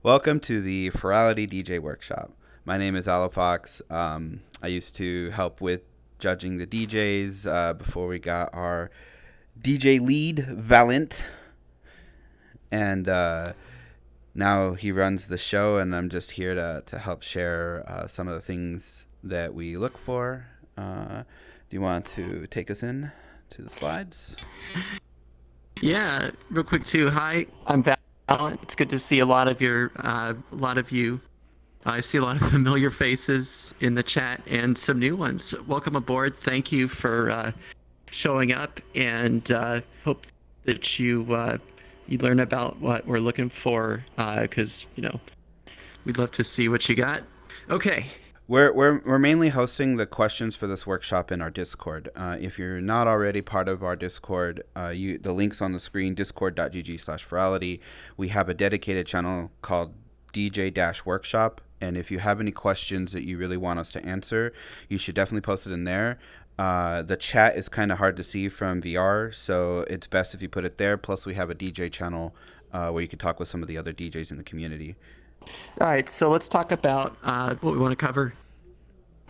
Welcome to the Furality DJ Workshop. My name is Alafox. I used to help with judging the DJs before we got our DJ lead, Valent. And now he runs the show, and I'm just here to help share some of the things that we look for. Do you want to take us in to the slides? Yeah, real quick too. Hi, I'm Valent. It's good to see a lot of you. I see a lot of familiar faces in the chat and some new ones. Welcome aboard. Thank you for showing up, and hope that you learn about what we're looking for, because we'd love to see what you got. Okay. We're mainly hosting the questions for this workshop in our Discord. If you're not already part of our Discord, the link's on the screen, discord.gg/Furality. We have a dedicated channel called DJ-Workshop, and if you have any questions that you really want us to answer, you should definitely post it in there. The chat is kind of hard to see from VR, so it's best if you put it there. Plus, we have a DJ channel where you can talk with some of the other DJs in the community. All right, so let's talk about what we want to cover.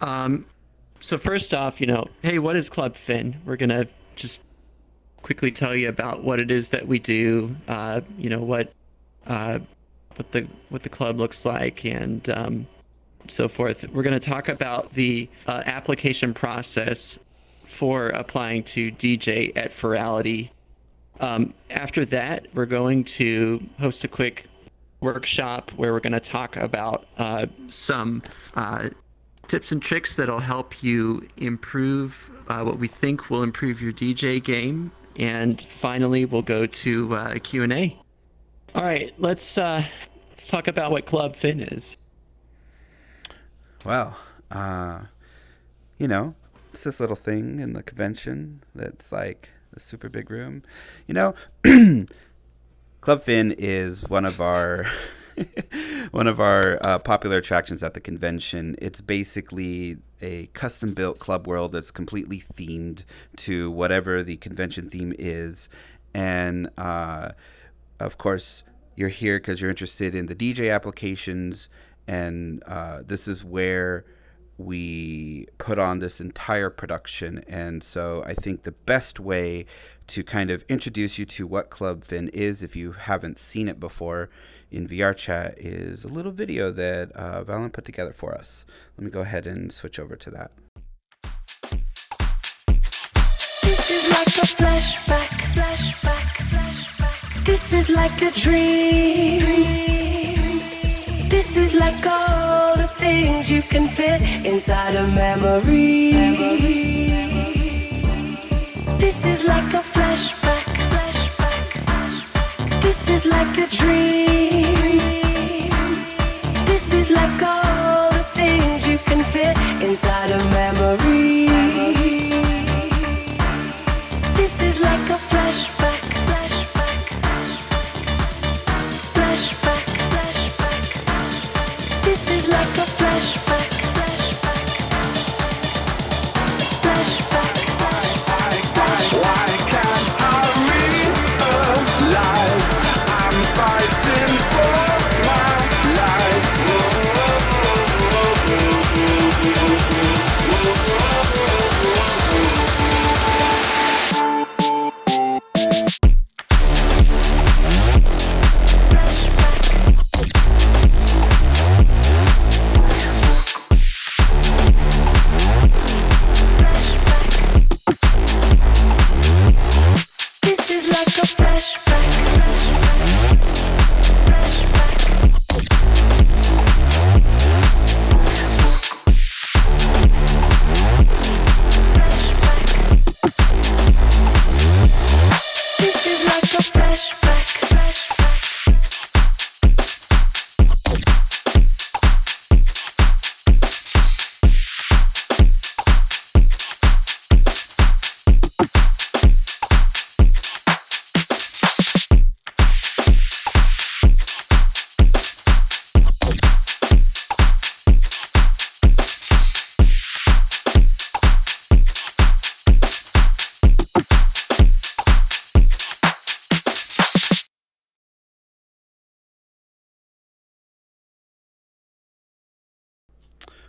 So first off, hey, what is Club F.Y.N.N? We're gonna just quickly tell you about what it is that we do. What the club looks like, and so forth. We're gonna talk about the application process for applying to DJ at Furality. After that, we're going to host a quick workshop where we're going to talk about some tips and tricks that'll help you improve what we think will improve your DJ game. And finally, we'll go to Q&A. All right, let's talk about what Club F.Y.N.N is. Well, it's this little thing in the convention that's like a super big room. Club F.Y.N.N is one of our popular attractions at the convention. It's basically a custom-built club world that's completely themed to whatever the convention theme is. And, of course, you're here because you're interested in the DJ applications, and this is where we put on this entire production. And so I think the best way to kind of introduce you to what Club F.Y.N.N is, if you haven't seen it before in VR chat, is a little video that Valent put together for us. Let me go ahead and switch over to that. This is like a flashback. This is like a dream. This is like all the things you can fit inside a memory. This is like a flashback. This is like a dream. This is like all the things you can fit inside a memory. This is like a flashback. This is like a flashback. Why can't I realize I'm fighting for my life?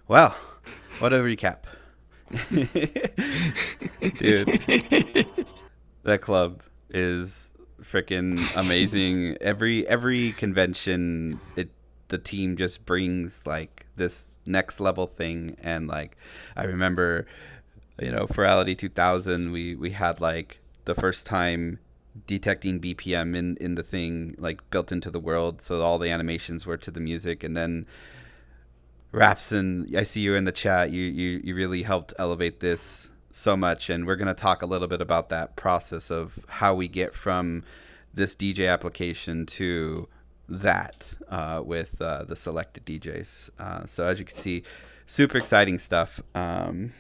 Well, what a recap. Dude, that club is freaking amazing. Every convention, the team just brings like this next level thing. And like, I remember, Furality 2000, we had like the first time detecting BPM in the thing, like built into the world, so all the animations were to the music. And then Rapson, I see you in the chat. You really helped elevate this so much, and we're going to talk a little bit about that process of how we get from this DJ application to that with the selected DJs. So as you can see, super exciting stuff. I'm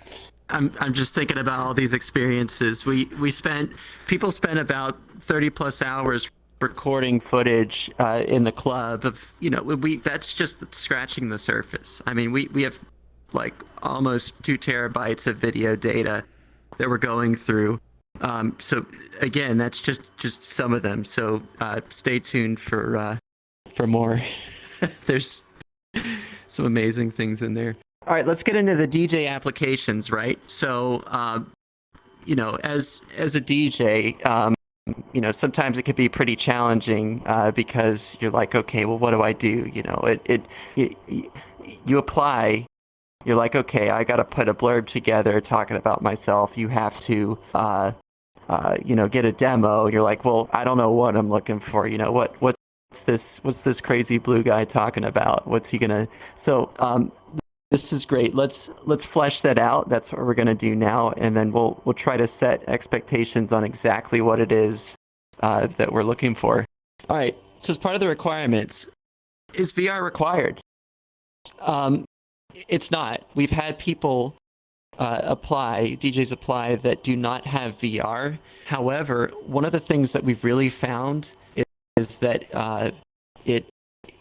just thinking about all these experiences. People spent about 30 plus hours recording footage in the club of, that's just scratching the surface. I mean, we have like almost 2 terabytes of video data that we're going through. So again, that's just some of them. So stay tuned for more. There's some amazing things in there. All right, let's get into the DJ applications, right? So, as a DJ, sometimes it could be pretty challenging because you're like, okay, well, what do I do? You apply. You're like, okay, I got to put a blurb together talking about myself. You have to, get a demo. You're like, well, I don't know what I'm looking for. What's this crazy blue guy talking about? What's he gonna? So, this is great. Let's flesh that out. That's what we're going to do now, and then we'll try to set expectations on exactly what it is that we're looking for. All right. So as part of the requirements, is VR required? It's not. We've had people DJs apply that do not have VR. However, one of the things that we've really found is that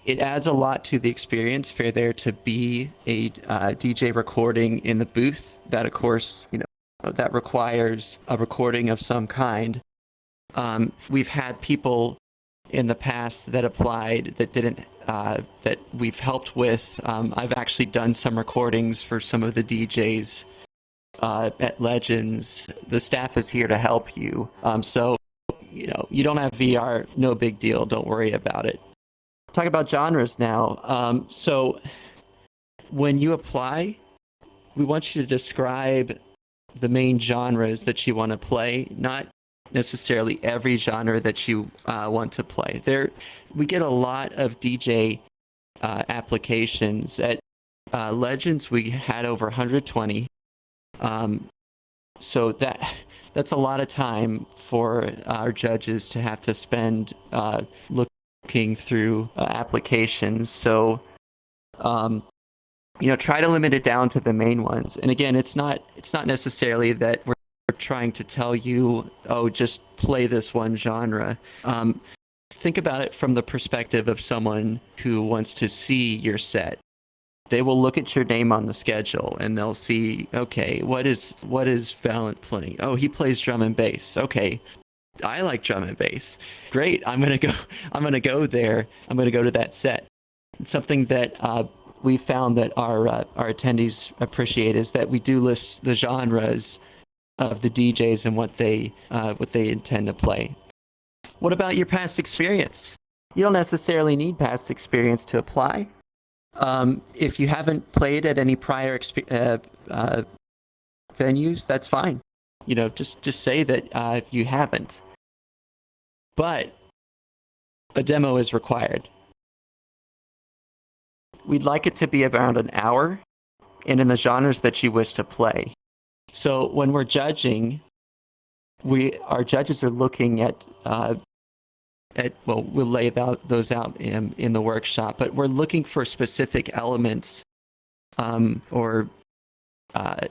it adds a lot to the experience for there to be a DJ recording in the booth. That, of course, that requires a recording of some kind. We've had people in the past that applied that didn't, that we've helped with. I've actually done some recordings for some of the DJs at Legends. The staff is here to help you. So, you don't have VR, no big deal. Don't worry about it. Talk about genres now. So when you apply, we want you to describe the main genres that you want to play, not necessarily every genre that you want to play. We get a lot of DJ applications. At Legends, we had over 120. So that's a lot of time for our judges to have to spend looking through applications. So, try to limit it down to the main ones. And again, it's not necessarily that we're trying to tell you, oh, just play this one genre. Think about it from the perspective of someone who wants to see your set. They will look at your name on the schedule and they'll see, okay, what is F.Y.N.N playing? Oh, he plays drum and bass. Okay, I like drum and bass. Great, I'm gonna go there. I'm gonna go to that set. Something that we found that our attendees appreciate is that we do list the genres of the DJs and what they intend to play. What about your past experience? You don't necessarily need past experience to apply. If you haven't played at any prior venues, that's fine. Just say that you haven't. But a demo is required. We'd like it to be around an hour and in the genres that you wish to play. So when we're judging, our judges are looking at we'll lay those out in the workshop, but we're looking for specific elements or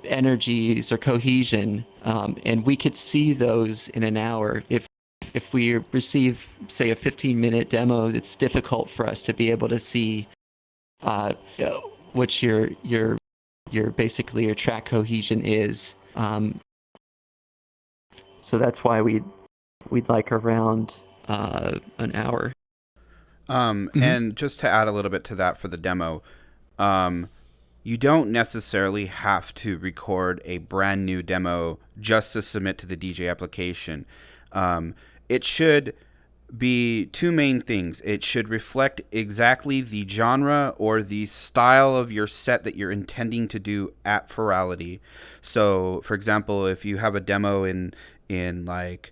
energies or cohesion, and we could see those in an hour. If we receive, say, a 15-minute demo, it's difficult for us to be able to see what your basically your track cohesion is. So that's why we'd like around an hour. And just to add a little bit to that for the demo, you don't necessarily have to record a brand new demo just to submit to the DJ application. It should be two main things. It should reflect exactly the genre or the style of your set that you're intending to do at Furality. So, for example, if you have a demo in like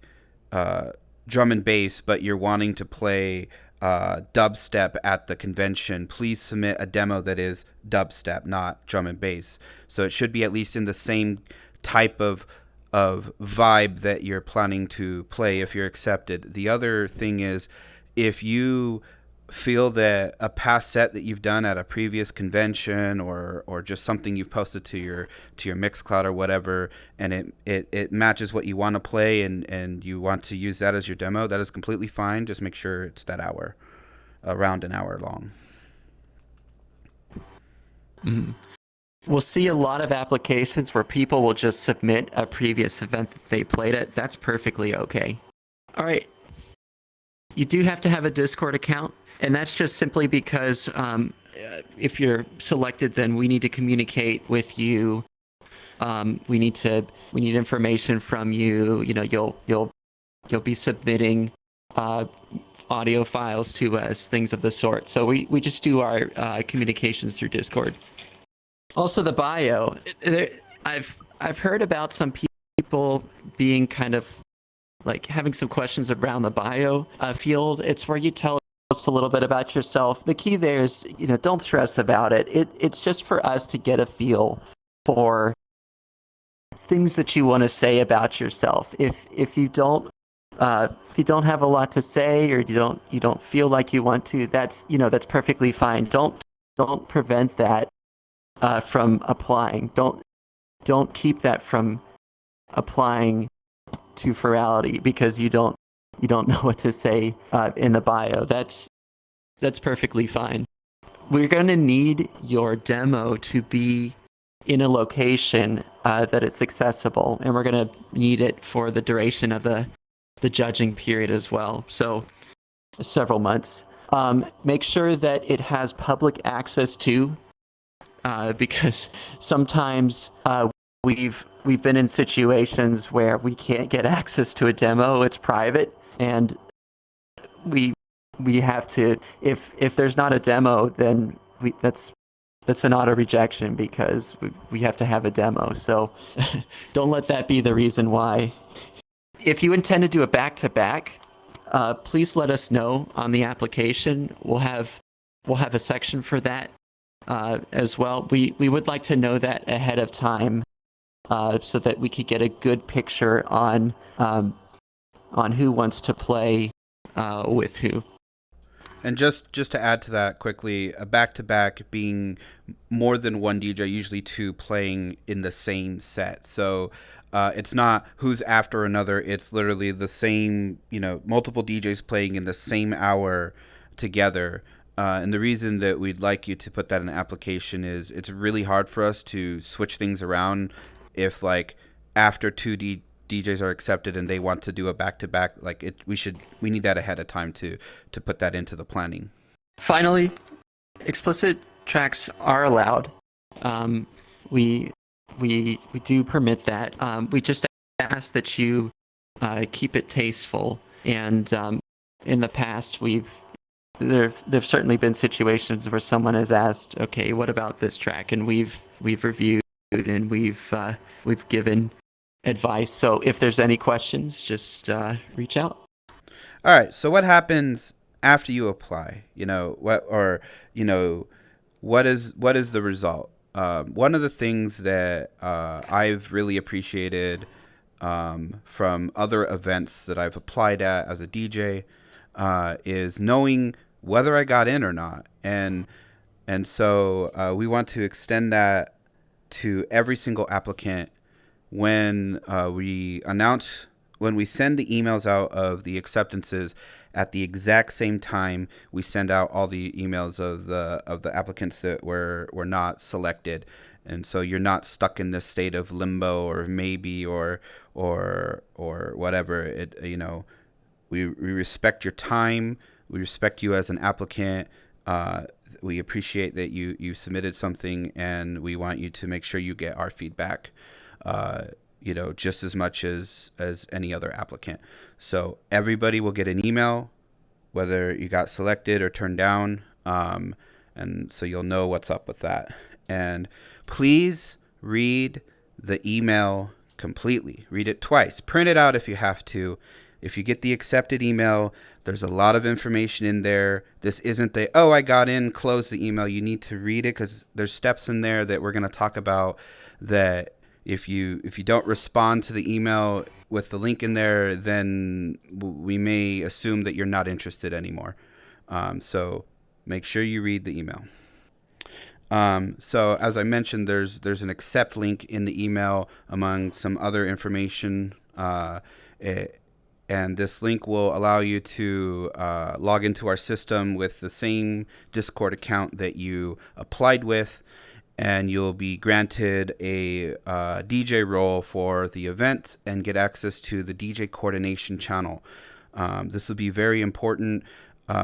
drum and bass, but you're wanting to play dubstep at the convention, please submit a demo that is dubstep, not drum and bass. So it should be at least in the same type of vibe that you're planning to play if you're accepted. The other thing is, if you feel that a past set that you've done at a previous convention or just something you've posted to your Mixcloud or whatever, and it matches what you want to play and you want to use that as your demo, that is completely fine. Just make sure it's that hour, around an hour long. Mm-hmm. We'll see a lot of applications where people will just submit a previous event that they played at. That's perfectly okay. All right. You do have to have a Discord account, and that's just simply because if you're selected, then we need to communicate with you. We need information from you. You know, you'll be submitting audio files to us, things of the sort. So we just do our communications through Discord. Also, the bio. I've heard about some people being kind of like having some questions around the bio field. It's where you tell us a little bit about yourself. The key there is, don't stress about it. It's just for us to get a feel for things that you want to say about yourself. If you don't have a lot to say, or you don't feel like you want to, that's perfectly fine. Don't prevent that from applying. Don't keep that from applying to Furality because you don't know what to say in the bio. That's perfectly fine. We're going to need your demo to be in a location that it's accessible, and we're going to need it for the duration of the judging period as well. So several months. Make sure that it has public access to. Because sometimes we've been in situations where we can't get access to a demo. It's private, and we have to. If there's not a demo, then that's an auto rejection because we have to have a demo. So don't let that be the reason why. If you intend to do a back-to-back, please let us know on the application. We'll have a section for that. As well, we would like to know that ahead of time, so that we could get a good picture on who wants to play with who. And just to add to that quickly, a back-to-back being more than one DJ, usually two playing in the same set. So it's not who's after another. It's literally the same, multiple DJs playing in the same hour together. And the reason that we'd like you to put that in the application is it's really hard for us to switch things around if, like, after two DJs are accepted and they want to do a back-to-back. Like, we need that ahead of time to put that into the planning. Finally, explicit tracks are allowed. We do permit that. We just ask that you keep it tasteful. And in the past, There've certainly been situations where someone has asked, okay, what about this track? And we've reviewed and we've given advice. So if there's any questions, just reach out. All right. So what happens after you apply? What is the result? One of the things that I've really appreciated from other events that I've applied at as a DJ is knowing whether I got in or not, and so we want to extend that to every single applicant when we send the emails out of the acceptances. At the exact same time, we send out all the emails of the applicants that were not selected, and so you're not stuck in this state of limbo or maybe or whatever. We respect your time. We respect you as an applicant. we appreciate that you submitted something, and we want you to make sure you get our feedback, just as much as any other applicant. So everybody will get an email, whether you got selected or turned down, and so you'll know what's up with that. And please read the email completely. Read it twice. Print it out if you have to. If you get the accepted email, there's a lot of information in there. This isn't I got in, close the email. You need to read it because there's steps in there that we're going to talk about that if you don't respond to the email with the link in there, then we may assume that you're not interested anymore. So make sure you read the email. So as I mentioned, there's an accept link in the email among some other information. And this link will allow you to log into our system with the same Discord account that you applied with, and you'll be granted a DJ role for the event and get access to the DJ coordination channel. This will be very important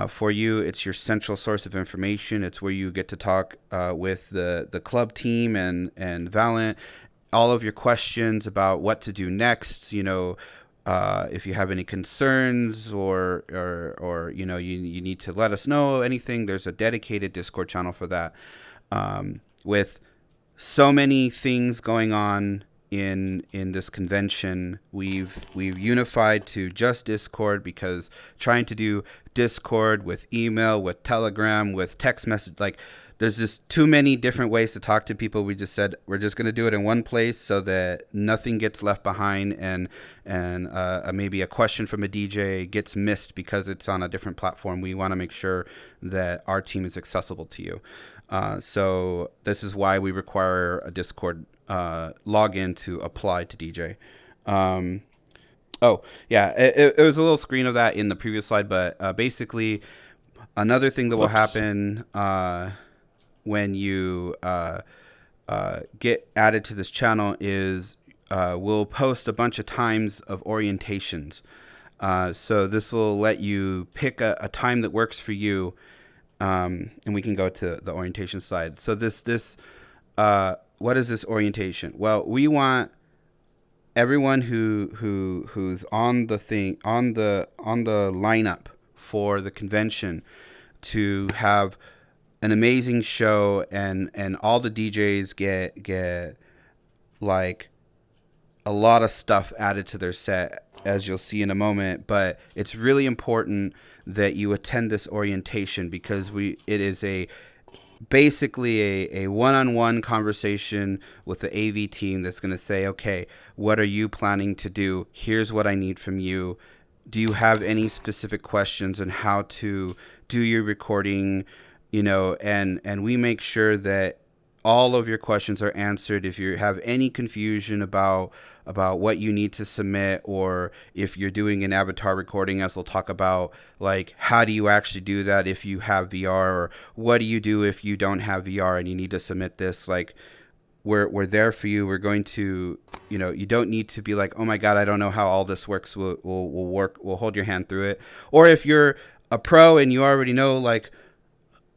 for you. It's your central source of information. It's where you get to talk with the club team and Valent, all of your questions about what to do next, if you have any concerns or you need to let us know anything, there's a dedicated Discord channel for that. With so many things going on in this convention, we've unified to just Discord, because trying to do Discord with email, with Telegram, with text message, there's just too many different ways to talk to people. We just said we're just going to do it in one place so that nothing gets left behind, and maybe a question from a DJ gets missed because it's on a different platform. We want to make sure that our team is accessible to you. So this is why we require a Discord login to apply to DJ. It was a little screen of that in the previous slide, but basically another thing that will happen when you get added to this channel is we'll post a bunch of times of orientations. So this will let you pick a time that works for you, and we can go to the orientation slide. So what is this orientation? Well, we want everyone who's on the lineup for the convention to have an amazing show, and all the DJs get a lot of stuff added to their set, as you'll see in a moment. But it's really important that you attend this orientation, because it is basically a one-on-one conversation with the AV team that's going to say, okay, what are you planning to do? Here's what I need from you. Do you have any specific questions on how to do your recording? And we make sure that all of your questions are answered. If you have any confusion about what you need to submit, or if you're doing an avatar recording, as we'll talk about, how do you actually do that if you have VR, or what do you do if you don't have VR and you need to submit this? We're there for you. We're going to, you don't need to be like, oh my God, I don't know how all this works. We'll work. We'll hold your hand through it. Or if you're a pro and you already know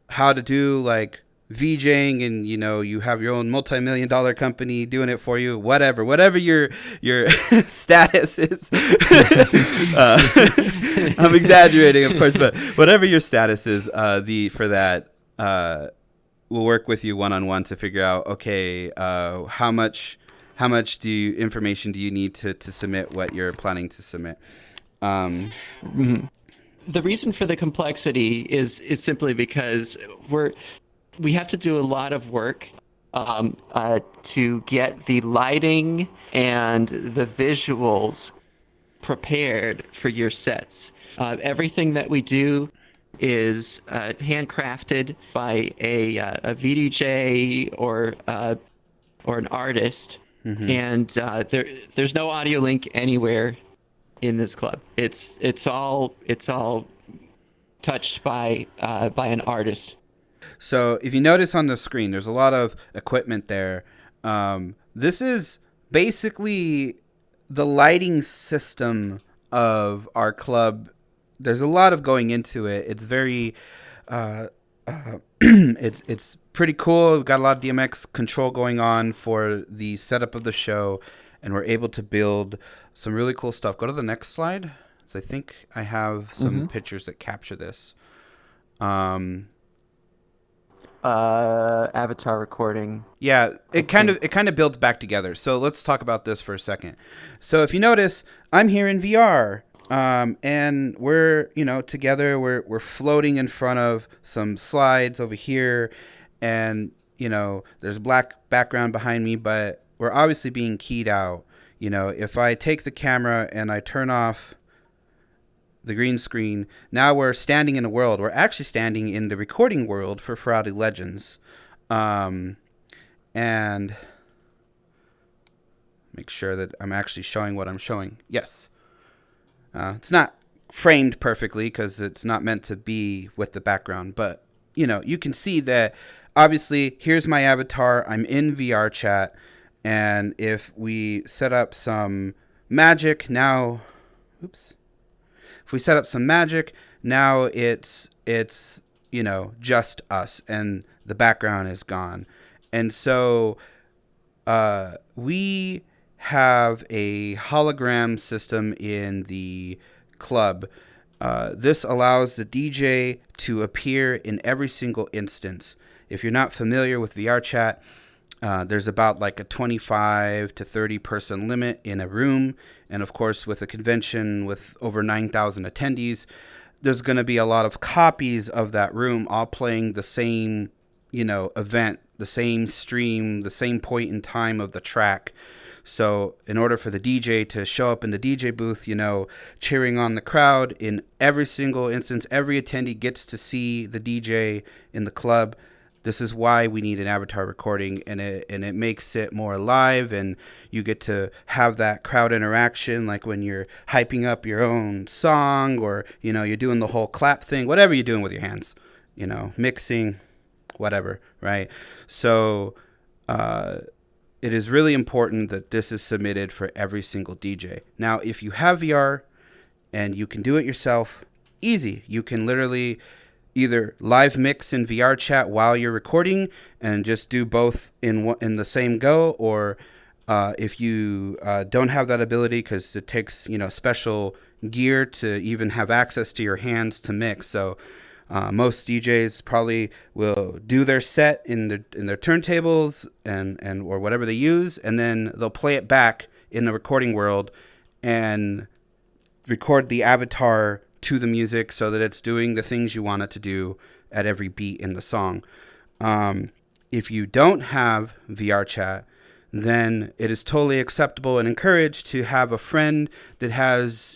how to do VJing, and you have your own multi-million-dollar company doing it for you, whatever your status is. I'm exaggerating, of course, but whatever your status is, we'll work with you one-on-one to figure out, okay, how much information do you need to submit what you're planning to submit. The reason for the complexity is simply because we have to do a lot of work to get the lighting and the visuals prepared for your sets. Everything that we do is handcrafted by a VDJ or an artist, and there's no audio link anywhere in this club. It's all touched by an artist. So if you notice on the screen, there's a lot of equipment there. This is basically the lighting system of our club. There's a lot of going into it. It's very It's pretty cool. We've got a lot of DMX control going on for the setup of the show, and we're able to build some really cool stuff. Go to the next slide. So I think I have some pictures that capture this. Avatar recording. Yeah, it kind of builds back together. So let's talk about this for a second. So if you notice, I'm here in VR. And we're, together, we're floating in front of some slides over here, and, there's black background behind me, but we're obviously being keyed out. If I take the camera and I turn off the green screen, now we're standing in a world. We're actually standing in the recording world for Furality Legends. And make sure that I'm actually showing what I'm showing. Yes. It's not framed perfectly because it's not meant to be with the background, but you can see that obviously here's my avatar. I'm in VR chat, and if we set up some magic now, if we set up some magic now, it's just us, and the background is gone, and so we have a hologram system in the club. This allows the DJ to appear in every single instance. If you're not familiar with VR chat, there's about like a 25 to 30 person limit in a room. And of course, with a convention with over 9,000 attendees, there's going to be a lot of copies of that room all playing the same, event, the same stream, the same point in time of the track. So in order for the DJ to show up in the DJ booth, cheering on the crowd in every single instance, every attendee gets to see the DJ in the club. This is why we need an avatar recording, and it makes it more alive, and you get to have that crowd interaction, like when you're hyping up your own song, or you're doing the whole clap thing, whatever you're doing with your hands, mixing, whatever, right? So it is really important that this is submitted for every single DJ. Now, if you have VR and you can do it yourself, easy. You can literally either live mix in VR chat while you're recording and just do both in the same go, or if you don't have that ability because it takes special gear to even have access to your hands to mix. So most DJs probably will do their set in their turntables and or whatever they use, and then they'll play it back in the recording world and record the avatar to the music so that it's doing the things you want it to do at every beat in the song. If you don't have VR chat, then it is totally acceptable and encouraged to have a friend that has,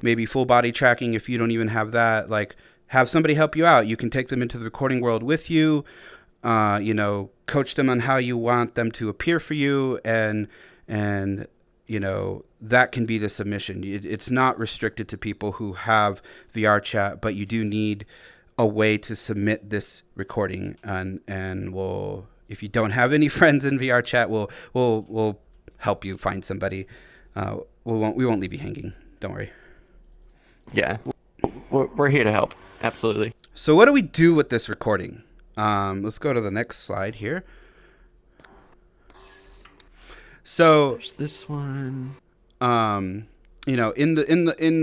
maybe full body tracking. If you don't even have that, like, have somebody help you out. You can take them into the recording world with you, coach them on how you want them to appear for you, and that can be the submission. It's not restricted to people who have VR chat, but you do need a way to submit this recording, and we'll, if you don't have any friends in VR chat, we'll help you find somebody. We won't leave you hanging. Don't worry. Yeah, we're here to help. Absolutely. So what do we do with this recording? Let's go to the next slide here. So there's this one. In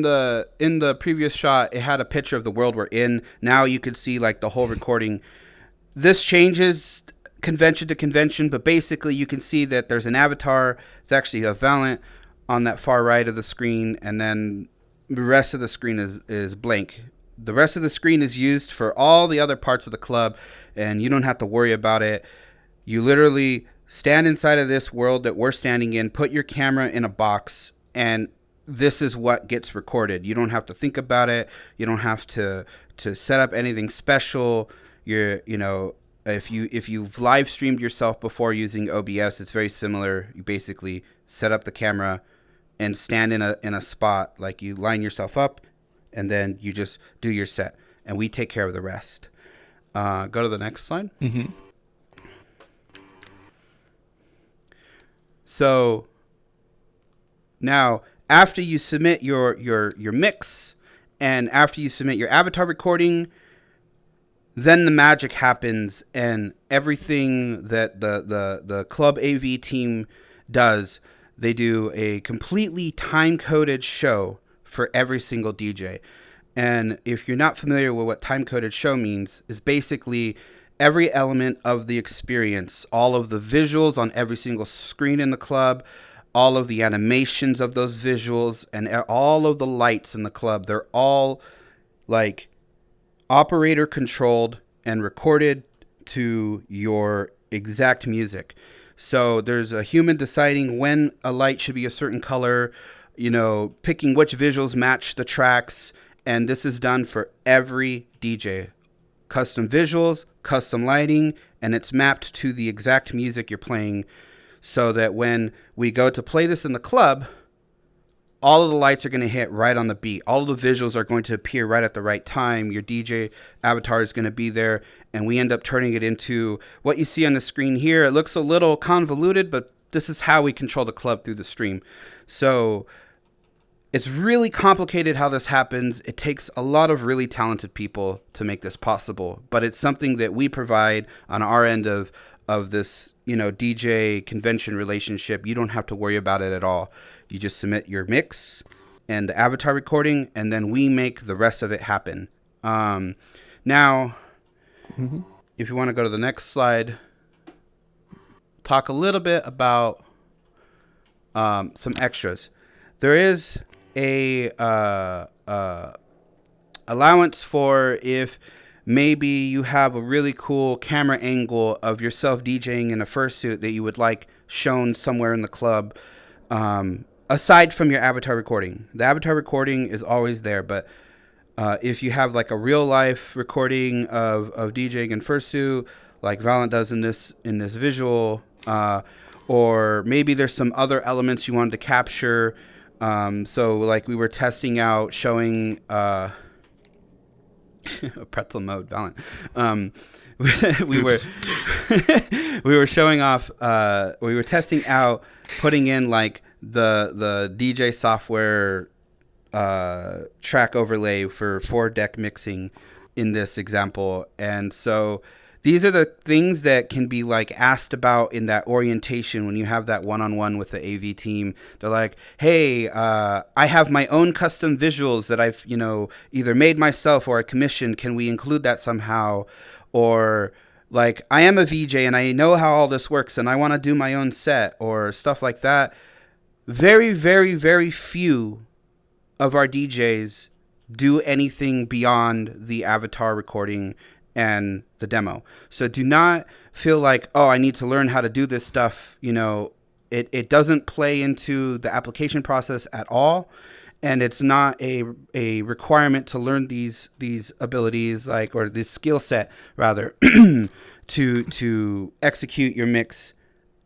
the previous shot, it had a picture of the world we're in. Now you could see like the whole recording. This changes convention to convention, but basically you can see that there's an avatar. It's actually a Valent on that far right of the screen, and then the rest of the screen is blank. The rest of the screen is used for all the other parts of the club, and you don't have to worry about it. You literally stand inside of this world that we're standing in, put your camera in a box, and this is what gets recorded. You don't have to think about it. You don't have to set up anything special. If you've live streamed yourself before using OBS, it's very similar. You basically set up the camera and stand in a spot, like you line yourself up, and then you just do your set, and we take care of the rest. Go to the next slide. Mm-hmm. So now, after you submit your mix, and after you submit your avatar recording, then the magic happens, and everything that the club AV team does, they do a completely time-coded show for every single DJ. And if you're not familiar with what time-coded show means, is basically every element of the experience, all of the visuals on every single screen in the club, all of the animations of those visuals, and all of the lights in the club, they're all like operator controlled and recorded to your exact music. So there's a human deciding when a light should be a certain color, picking which visuals match the tracks. And this is done for every DJ. Custom visuals, custom lighting, and it's mapped to the exact music you're playing, so that when we go to play this in the club, all of the lights are going to hit right on the beat. All of the visuals are going to appear right at the right time. Your DJ avatar is going to be there, and we end up turning it into what you see on the screen here. It looks a little convoluted, but this is how we control the club through the stream. So it's really complicated how this happens. It takes a lot of really talented people to make this possible, but it's something that we provide on our end of this, DJ convention relationship. You don't have to worry about it at all. You just submit your mix and the avatar recording, and then we make the rest of it happen. Now, if you want to go to the next slide, talk a little bit about some extras. There is a allowance for if maybe you have a really cool camera angle of yourself DJing in a fursuit that you would like shown somewhere in the club, aside from your avatar recording. The avatar recording is always there, but if you have like a real life recording of DJing in fursuit, like Valent does in this visual, or maybe there's some other elements you wanted to capture. So like we were testing out showing pretzel mode, Valent. We were we were showing off. We were testing out putting in like the DJ software track overlay for 4-deck mixing in this example, and so these are the things that can be like asked about in that orientation when you have that one-on-one with the AV team. They're like, hey, I have my own custom visuals that I've, either made myself or I commissioned. Can we include that somehow? Or like, I am a VJ and I know how all this works and I want to do my own set or stuff like that. Very, very, very few of our DJs do anything beyond the avatar recording and the demo. So do not feel like, oh, I need to learn how to do this stuff. It doesn't play into the application process at all. And it's not a requirement to learn these abilities, like, or this skill set rather, to execute your mix.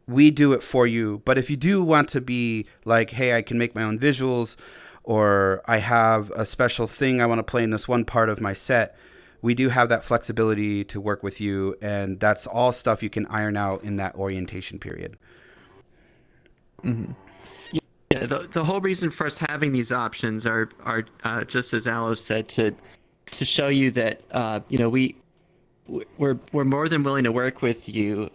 We do it for you. But if you do want to be like, hey, I can make my own visuals, or I have a special thing I want to play in this one part of my set, we do have that flexibility to work with you, and that's all stuff you can iron out in that orientation period. Mm-hmm. Yeah, the whole reason for us having these options are just as Aloe said, to show you that we're more than willing to work with you.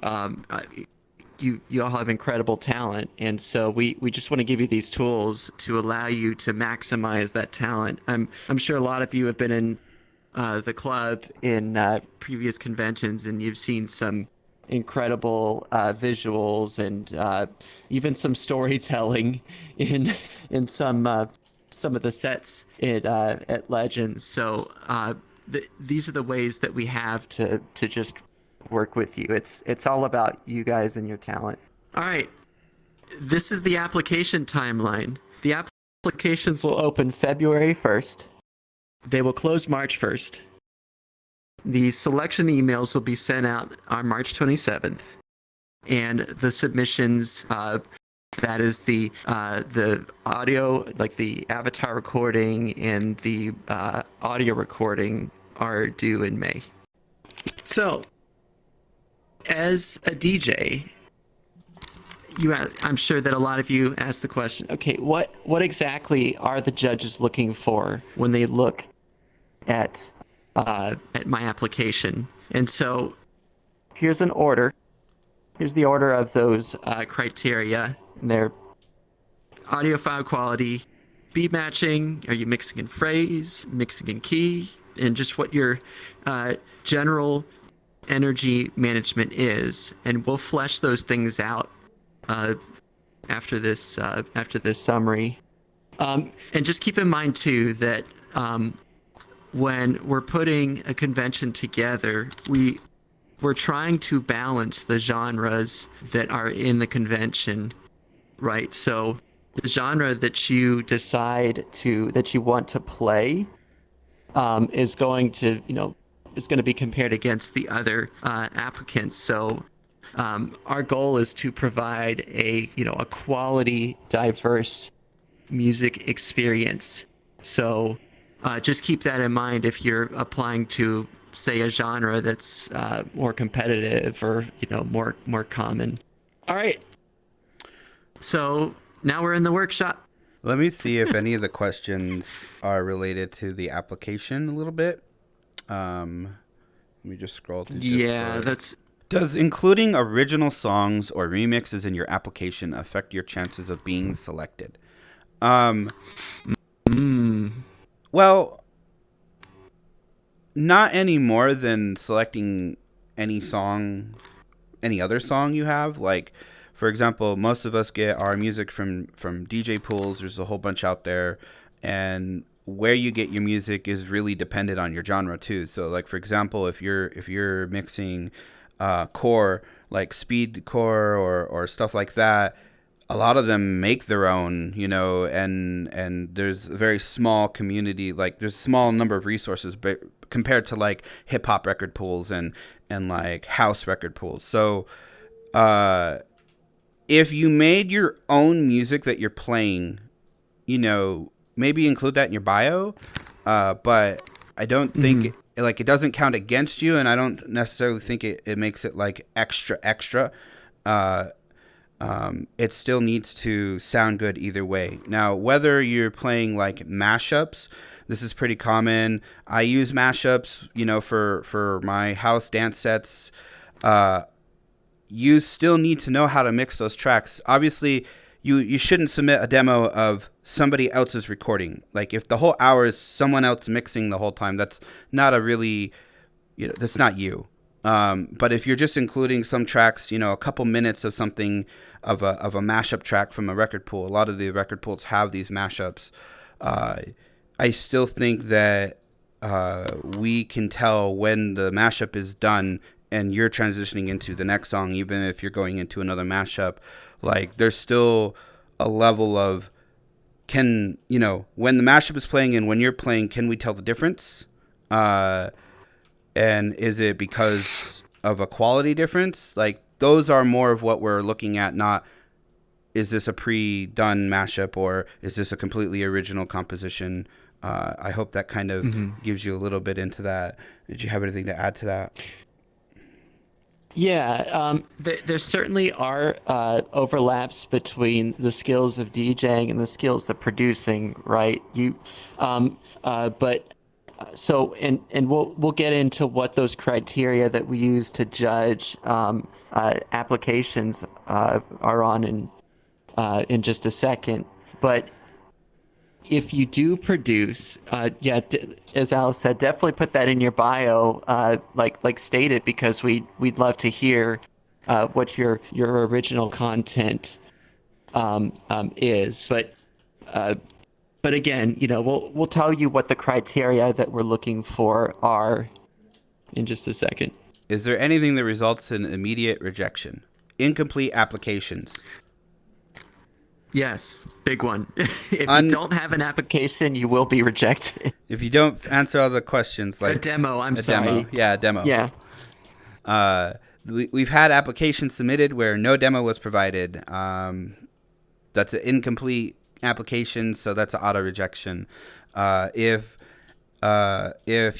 You all have incredible talent, and so we just want to give you these tools to allow you to maximize that talent. I'm sure a lot of you have been in the club in previous conventions, and you've seen some incredible visuals and even some storytelling in some of the sets at Legends. So these are the ways that we have to just work with you. It's all about you guys and your talent. All right, this is the application timeline. The applications will open February 1st. They will close March 1st. The selection emails will be sent out on March 27th. And the submissions, that is the audio, like the avatar recording and the audio recording, are due in May. So, as a DJ, I'm sure that a lot of you asked the question, okay, what exactly are the judges looking for when they look at at my application. And so here's an order. Here's the order of those criteria. They're audio file quality, beat matching, are you mixing in phrase, mixing in key, and just what your general energy management is. And we'll flesh those things out after this summary. And just keep in mind too that when we're putting a convention together, we're trying to balance the genres that are in the convention, right? So the genre that you decide that you want to play is going to be compared against the other applicants. So our goal is to provide a quality, diverse music experience. So just keep that in mind if you're applying to, say, a genre that's more competitive or more common. All right. So now we're in the workshop. Let me see if any of the questions are related to the application a little bit. Let me just scroll through. Yeah, Discord. Does including original songs or remixes in your application affect your chances of being selected? Well, not any more than selecting any other song you have. Like, for example, most of us get our music from DJ pools. There's a whole bunch out there, and where you get your music is really dependent on your genre too. So, like, for example, if you're mixing core, like speed core or stuff like that, a lot of them make their own, and there's a very small community, like there's a small number of resources, but compared to like hip hop record pools and like house record pools. So, if you made your own music that you're playing, maybe include that in your bio. But I don't think it doesn't count against you, and I don't necessarily think it makes it like extra. It still needs to sound good either way. Now, whether you're playing like mashups, this is pretty common. I use mashups, for my house dance sets. You still need to know how to mix those tracks. Obviously, you shouldn't submit a demo of somebody else's recording. Like, if the whole hour is someone else mixing the whole time, that's not that's not you. But if you're just including some tracks, a couple minutes of something of a mashup track from a record pool, a lot of the record pools have these mashups. I still think that we can tell when the mashup is done and you're transitioning into the next song, even if you're going into another mashup. Like, there's still a level of when the mashup is playing and when you're playing, can we tell the difference? And is it because of a quality difference? Like, those are more of what we're looking at, not is this a pre-done mashup or is this a completely original composition? I hope that kind of gives you a little bit into that. Did you have anything to add to that? Yeah, there certainly are overlaps between the skills of DJing and the skills of producing, right? So we'll get into what those criteria that we use to judge applications are on in just a second. But if you do produce, as Alice said, definitely put that in your bio, like state it, because we'd love to hear what your original content is. But again, we'll tell you what the criteria that we're looking for are in just a second. Is there anything that results in immediate rejection? Incomplete applications. Yes, big one. If you don't have an application, you will be rejected. If you don't answer all the questions, like a demo, sorry. Yeah, a demo. Yeah. We've had applications submitted where no demo was provided. That's an incomplete application, so that's an auto rejection. If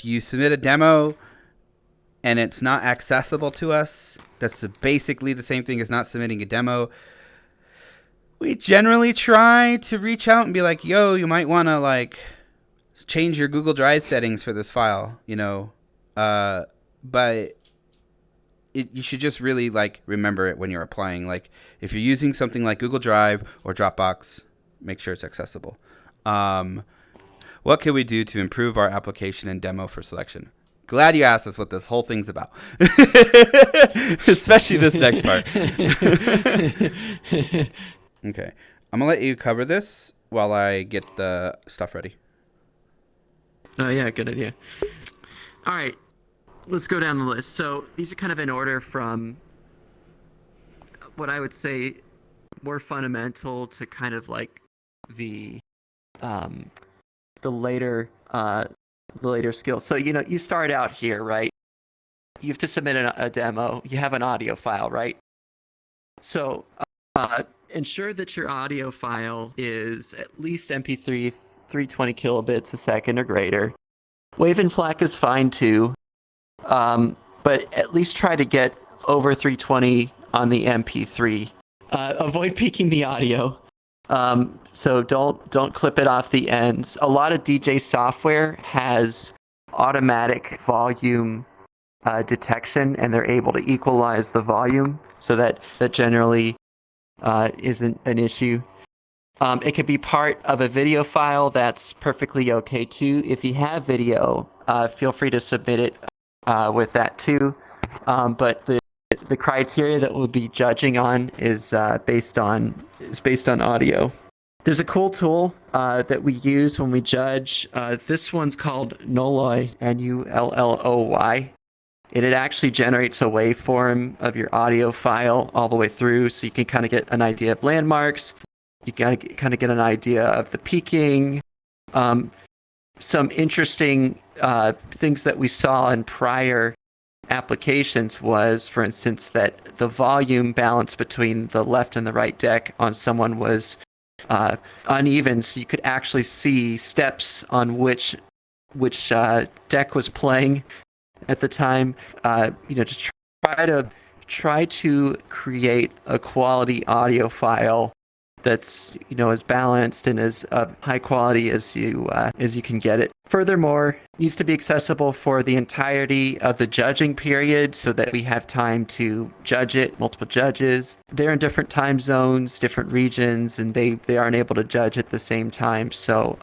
you submit a demo and it's not accessible to us, that's basically the same thing as not submitting a demo. We generally try to reach out and be like, yo, you might want to change your Google Drive settings for this file, but you should just really like remember it when you're applying. Like if you're using something like Google Drive or Dropbox, make sure it's accessible. What can we do to improve our application and demo for selection? Glad you asked us what this whole thing's about, especially this next part. Okay, I'm gonna let you cover this while I get the stuff ready. Oh yeah, good idea. All right, let's go down the list. So these are kind of in order from what I would say more fundamental to kind of like the later skills. So you start out here, right? You have to submit a demo. You have an audio file, right? So ensure that your audio file is at least MP3 320 kilobits a second or greater. Wave and FLAC is fine too, but at least try to get over 320 on the MP3. Avoid peaking the audio. So don't clip it off the ends. A lot of DJ software has automatic volume detection, and they're able to equalize the volume, so that generally isn't an issue. It could be part of a video file. That's perfectly okay too. If you have video, feel free to submit it with that too. But the criteria that we'll be judging on is based on audio. There's a cool tool that we use when we judge. This one's called Nulloy, N-U-L-L-O-Y. And it actually generates a waveform of your audio file all the way through, so you can kind of get an idea of landmarks. You can kind of get an idea of the peaking. Some interesting things that we saw in prior applications was, for instance, that the volume balance between the left and the right deck on someone was uneven, so you could actually see steps on which deck was playing at the time. Just try to create a quality audio file that's as balanced and as high quality as you can get it. Furthermore, it needs to be accessible for the entirety of the judging period, so that we have time to judge it. Multiple judges, they're in different time zones, different regions, and they aren't able to judge at the same time. So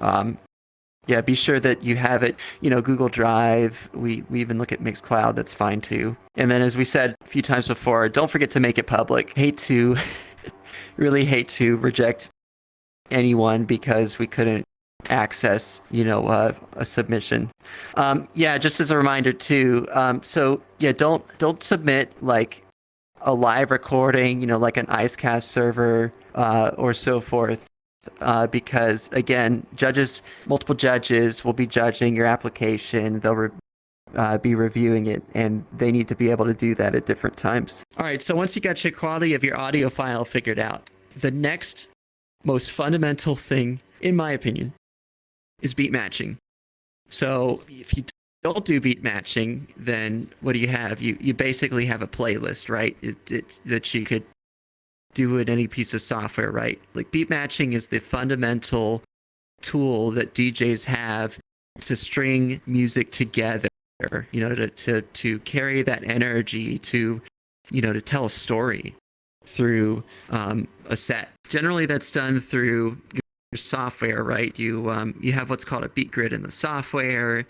yeah, be sure that you have it. Google Drive. We even look at Mixcloud. That's fine too. And then, as we said a few times before, don't forget to make it public. Really hate to reject anyone because we couldn't access, a submission. Just as a reminder too. Don't submit like a live recording, like an IceCast server or so forth. Because again, multiple judges will be judging your application. They'll be reviewing it, and they need to be able to do that at different times. All right, so once you got your quality of your audio file figured out, the next most fundamental thing, in my opinion, is beat matching. So if you don't do beat matching, then what do you have? You basically have a playlist, right? That you could do with any piece of software, right? Like beat matching is the fundamental tool that DJs have to string music together, to carry that energy, to tell a story through a set. Generally, that's done through your software, right? You have what's called a beat grid in the software.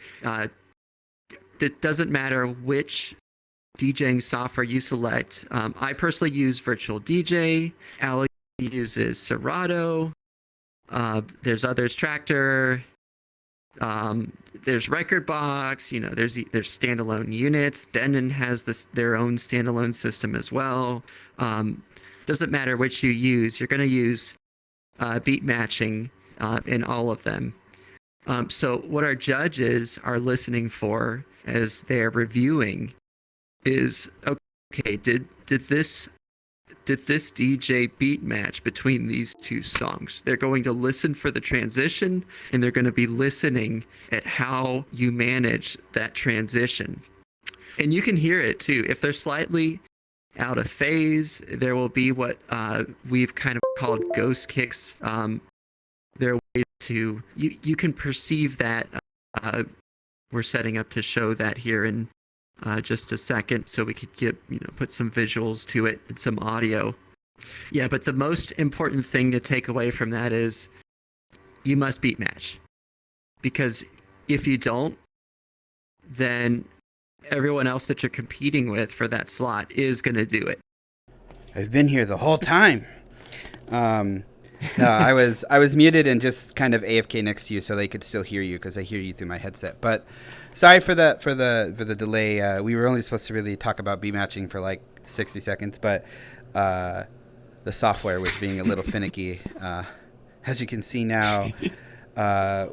It doesn't matter which DJing software you select. I personally use Virtual DJ. Ali uses Serato. There's others, Tractor. There's Rekordbox. There's standalone units. Denon has their own standalone system as well. Doesn't matter which you use. You're going to use beat matching in all of them. So what our judges are listening for as they're reviewing is, okay, did this DJ beat match between these two songs? They're going to listen for the transition, and they're going to be listening at how you manage that transition. And you can hear it too. If they're slightly out of phase, there will be what we've kind of called ghost kicks. There will to you can perceive that. We're setting up to show that here in just a second, so we could put some visuals to it and some audio. Yeah, but the most important thing to take away from that is you must beat match, because if you don't, then everyone else that you're competing with for that slot is going to do it. I've been here the whole time. No, I was muted and just kind of AFK next to you so they could still hear you because I hear you through my headset. But sorry for the delay. We were only supposed to really talk about beatmatching for like 60 seconds, but the software was being a little finicky. As you can see now,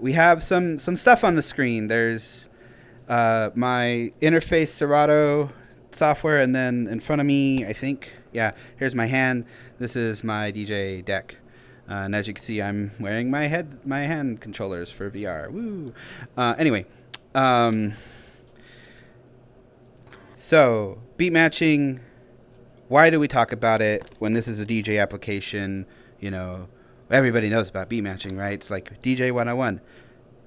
we have some stuff on the screen. There's my interface Serato software, and then in front of me, I think, yeah, here's my hand. This is my DJ deck. And as you can see, I'm wearing my hand controllers for VR. Woo! Anyway, so beat matching. Why do we talk about it when this is a DJ application? You know, everybody knows about beat matching, right? It's like DJ 101.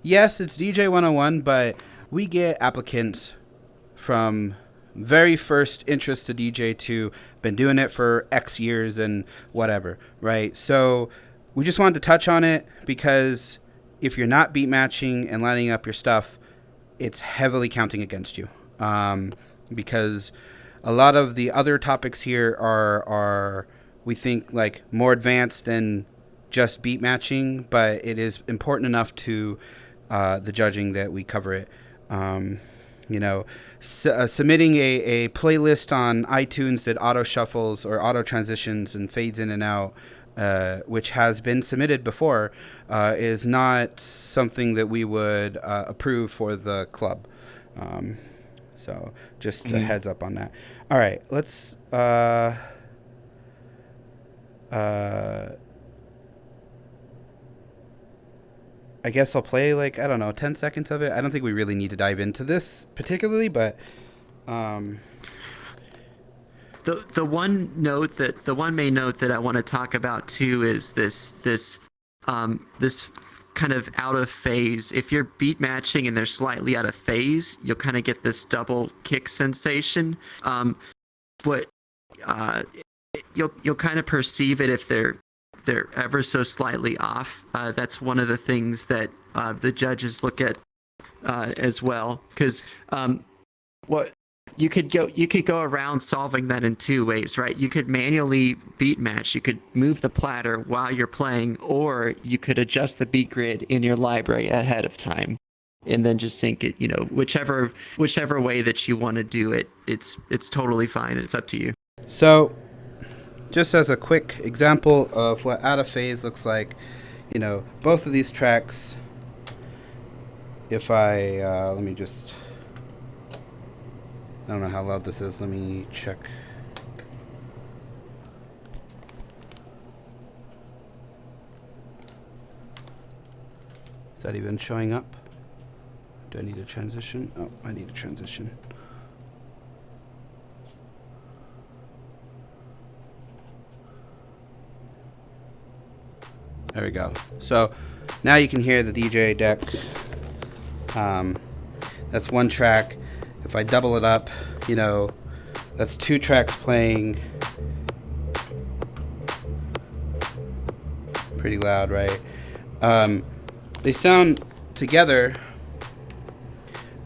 Yes, it's DJ 101, but we get applicants from very first interest to DJ to been doing it for X years and whatever, right? So we just wanted to touch on it because if you're not beat matching and lining up your stuff, it's heavily counting against you. Because a lot of the other topics here are we think like more advanced than just beat matching, but it is important enough to the judging that we cover it. Submitting a playlist on iTunes that auto shuffles or auto transitions and fades in and out, which has been submitted before, is not something that we would approve for the club. So just a heads up on that. All right, let's I guess I'll play 10 seconds of it. I don't think we really need to dive into this particularly, but the one main note that I want to talk about too is this kind of out of phase. If you're beat matching and they're slightly out of phase, you'll kind of get this double kick sensation. You'll kind of perceive it if they're ever so slightly off. That's one of the things that the judges look at as well, because what you could go around solving that in two ways, right? You could manually beat match. You could move the platter while you're playing, or you could adjust the beat grid in your library ahead of time, and then just sync it. Whichever way that you want to do it, it's totally fine. It's up to you. So, just as a quick example of what out of phase looks like, both of these tracks. If I let me just. I don't know how loud this is. Let me check. Is that even showing up? Do I need a transition? Oh, I need a transition. There we go. So now you can hear the DJ deck. That's one track. If I double it up, that's two tracks playing. Pretty loud, right? They sound together,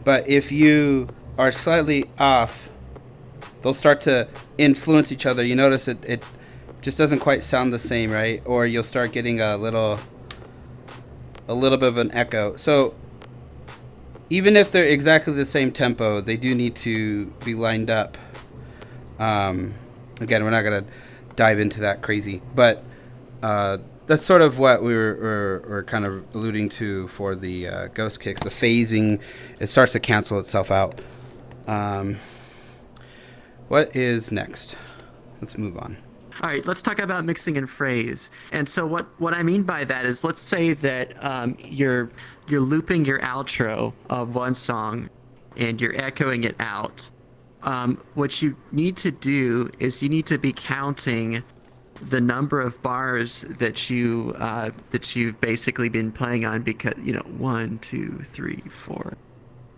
but if you are slightly off, they'll start to influence each other. You notice it just doesn't quite sound the same, right? Or you'll start getting a little bit of an echo. So even if they're exactly the same tempo, they do need to be lined up. Again, we're not going to dive into that crazy, but that's sort of what we're kind of alluding to for the ghost kicks. The phasing, it starts to cancel itself out. What is next? Let's move on. All right, let's talk about mixing and phrase. And so what I mean by that is, let's say that you're looping your outro of one song and you're echoing it out. What you need to do is you need to be counting the number of bars that you've basically been playing on, because 1, 2, 3, 4.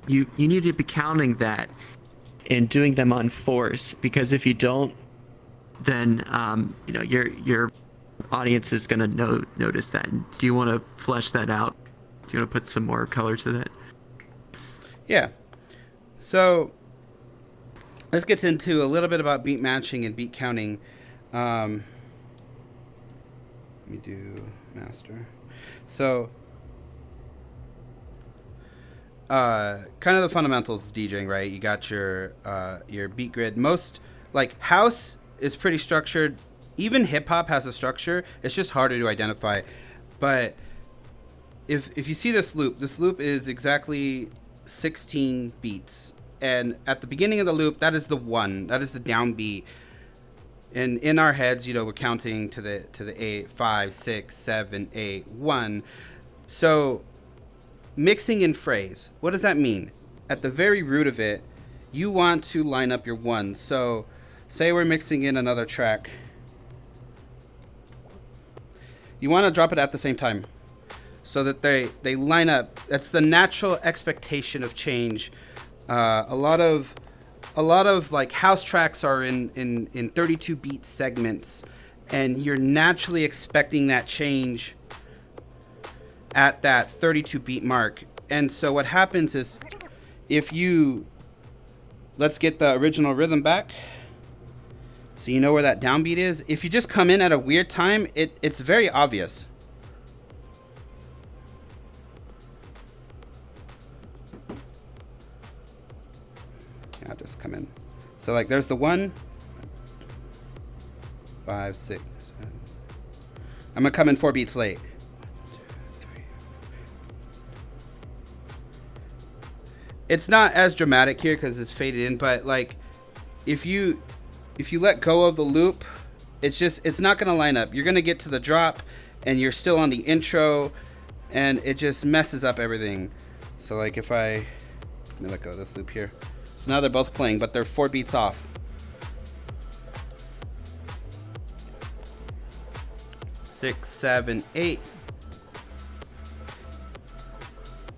You need to be counting that and doing them on fours, because if you don't, then your audience is going to notice that. Do you want to flesh that out? Do you want to put some more color to that? Yeah. So this gets into a little bit about beat matching and beat counting. Let me do master. So kind of the fundamentals of DJing, right? You got your beat grid. Most, like, house is pretty structured. Even hip hop has a structure. It's just harder to identify. But if you see this loop is exactly 16 beats. And at the beginning of the loop, that is the 1. That is the downbeat. And in our heads, we're counting to the 8, 5, 6, 7, 8, 1. So mixing in phrase, what does that mean? At the very root of it, you want to line up your ones. So say we're mixing in another track. You want to drop it at the same time so that they line up. That's the natural expectation of change. A lot of like house tracks are in 32 beat segments, and you're naturally expecting that change at that 32 beat mark. And so what happens is, let's get the original rhythm back so you know where that downbeat is. If you just come in at a weird time, it's very obvious. I'll just come in. So like there's the 1, 5, 6, 7. I'm gonna come in 4 beats late. 1, 2, 3. It's not as dramatic here because it's faded in, but like if you let go of the loop, it's not gonna line up. You're gonna get to the drop and you're still on the intro, and it just messes up everything. So like let me let go of this loop here. So now they're both playing, but they're 4 beats off. 6, 7, 8.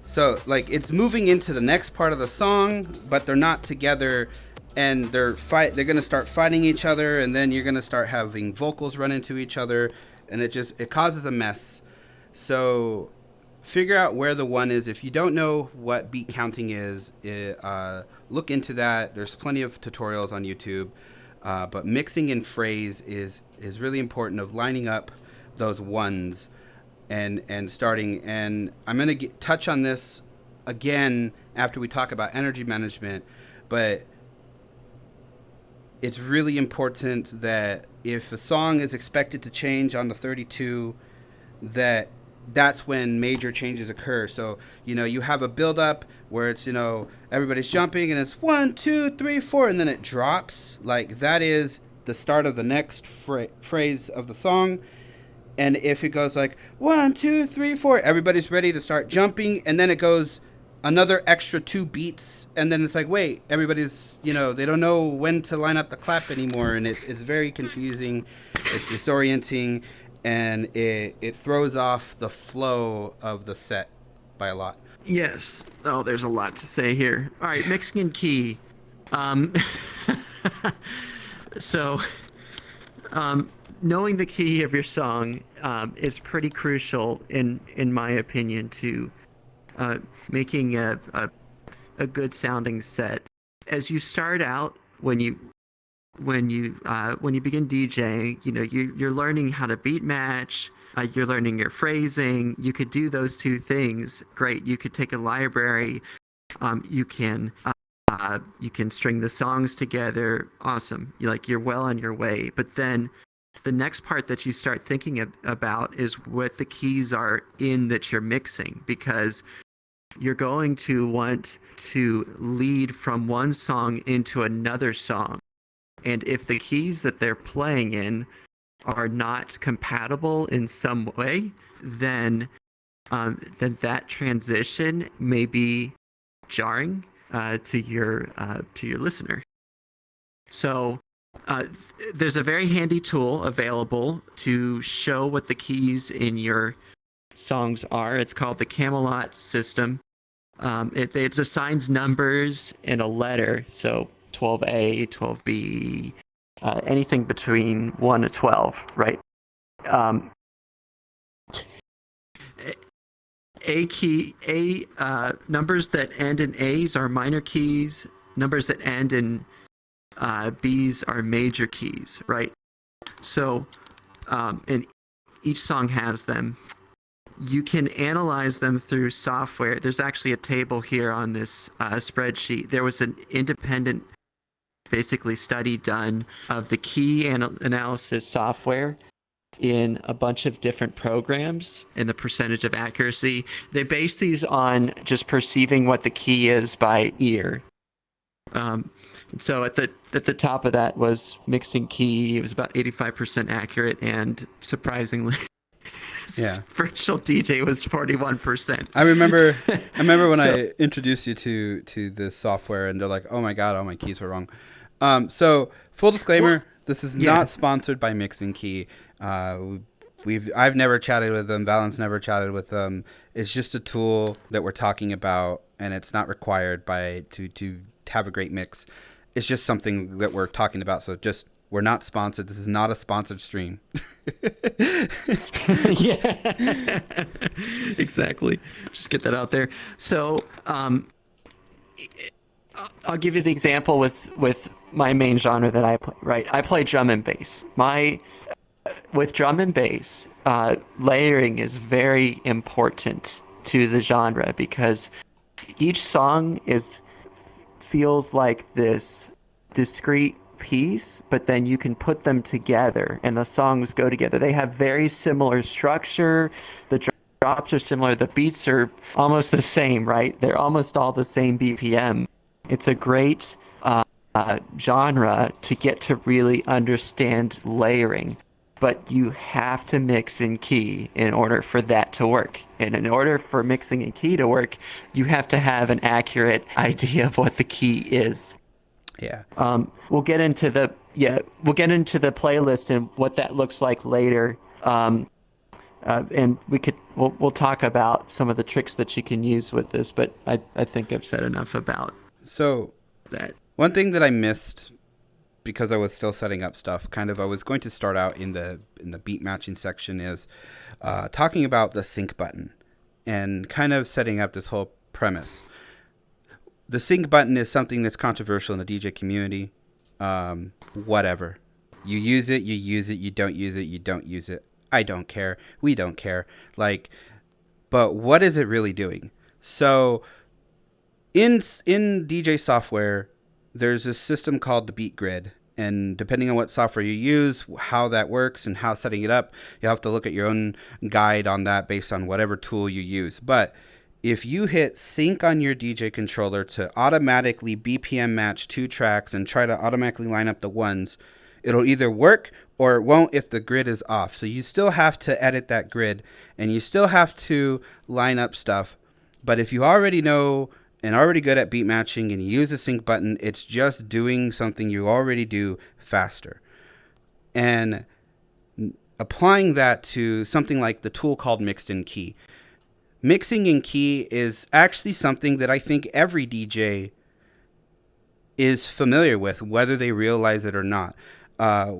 So like it's moving into the next part of the song, but they're not together, and they're gonna start fighting each other, and then you're gonna start having vocals run into each other, and it causes a mess. So figure out where the 1 is. If you don't know what beat counting is, look into that. There's plenty of tutorials on YouTube. But mixing in phrase is really important, of lining up those 1s and starting. And I'm going to touch on this again after we talk about energy management. But it's really important that if a song is expected to change on the 32, that's when major changes occur. So, you have a build up where it's, everybody's jumping and it's 1, 2, 3, 4, and then it drops. Like that is the start of the next phrase of the song. And if it goes like 1, 2, 3, 4, everybody's ready to start jumping. And then it goes another extra 2 beats. And then it's like, wait, everybody's, they don't know when to line up the clap anymore. And it's very confusing. It's disorienting. And it throws off the flow of the set by a lot. Yes. Oh, there's a lot to say here. All right, mixing in key. So, knowing the key of your song is pretty crucial, in my opinion, to making a good sounding set. As you start out, when you begin DJing, you're learning how to beat match. You're learning your phrasing. You could do those 2 things. Great. You could take a library. You can string the songs together. Awesome. You're well on your way. But then the next part that you start thinking about is what the keys are in that you're mixing, because you're going to want to lead from one song into another song. And if the keys that they're playing in are not compatible in some way, then that transition may be jarring to your listener. So there's a very handy tool available to show what the keys in your songs are. It's called the Camelot system. It assigns numbers and a letter, so 12A, 12B, anything between 1 to 12, right? Numbers that end in A's are minor keys. Numbers that end in B's are major keys, right? So, and each song has them. You can analyze them through software. There's actually a table here on this spreadsheet. There was an independent, basically, study done of the key analysis software in a bunch of different programs and the percentage of accuracy. They base these on just perceiving what the key is by ear. So at the top of that was mixed in key. It was about 85% accurate, and surprisingly, virtual DJ was 41%. I remember when I introduced you to this software, and they're like, "Oh my god, all my keys were wrong." So full disclaimer, this is not sponsored by Mixing Key. I've never chatted with them. Valent's never chatted with them. It's just a tool that we're talking about, and it's not required to have a great mix. It's just something that we're talking about. So we're not sponsored. This is not a sponsored stream. Yeah, exactly. Just get that out there. So I'll give you the example with my main genre that I play. Right, I play drum and bass. With drum and bass, layering is very important to the genre because each song feels like this discrete piece, but then you can put them together and the songs go together. They have very similar structure. The drops are similar. The beats are almost the same, right? They're almost all the same BPM. It's a great genre to get to really understand layering. But you have to mix in key in order for that to work. And in order for mixing in key to work, you have to have an accurate idea of what the key is. Yeah. We'll get into the playlist and what that looks like later. And we'll talk about some of the tricks that you can use with this, but I think I've said enough about that. One thing that I missed, because I was still setting up stuff, I was going to start out in the beat matching section, is talking about the sync button and kind of setting up this whole premise. The sync button is something that's controversial in the DJ community. Whatever. You use it, you use it. You don't use it, you don't use it. I don't care. We don't care. But what is it really doing? So in DJ software, there's a system called the beat grid, and depending on what software you use, how that works and how setting it up, you'll have to look at your own guide on that based on whatever tool you use. But if you hit sync on your DJ controller to automatically BPM match two tracks and try to automatically line up the ones, it'll either work or it won't if the grid is off. So you still have to edit that grid and you still have to line up stuff. But if you already know and already good at beat matching and you use the sync button, it's just doing something you already do faster. And applying that to something like the tool called Mixed in Key. Mixing in key is actually something that I think every DJ is familiar with, whether they realize it or not.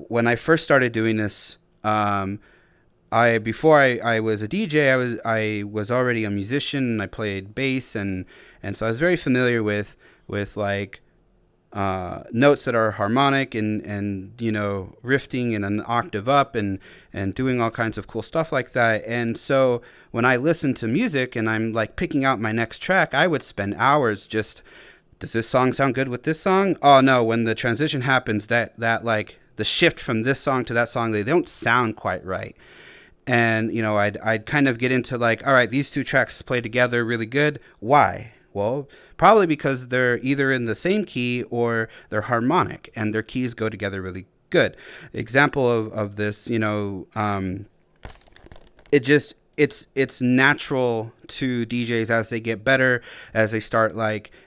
When I first started doing this, before I was a DJ, I was already a musician and I played bass, and so I was very familiar with notes that are harmonic and riffing in an octave up and doing all kinds of cool stuff like that. And so when I listen to music and I'm picking out my next track, I would spend hours just, does this song sound good with this song? Oh no, when the transition happens, that the shift from this song to that song, they don't sound quite right. And I'd kind of get into all right, these two tracks play together really good. Why? Well, probably because they're either in the same key or they're harmonic and their keys go together really good. Example of this, it's natural to DJs as they get better, as they start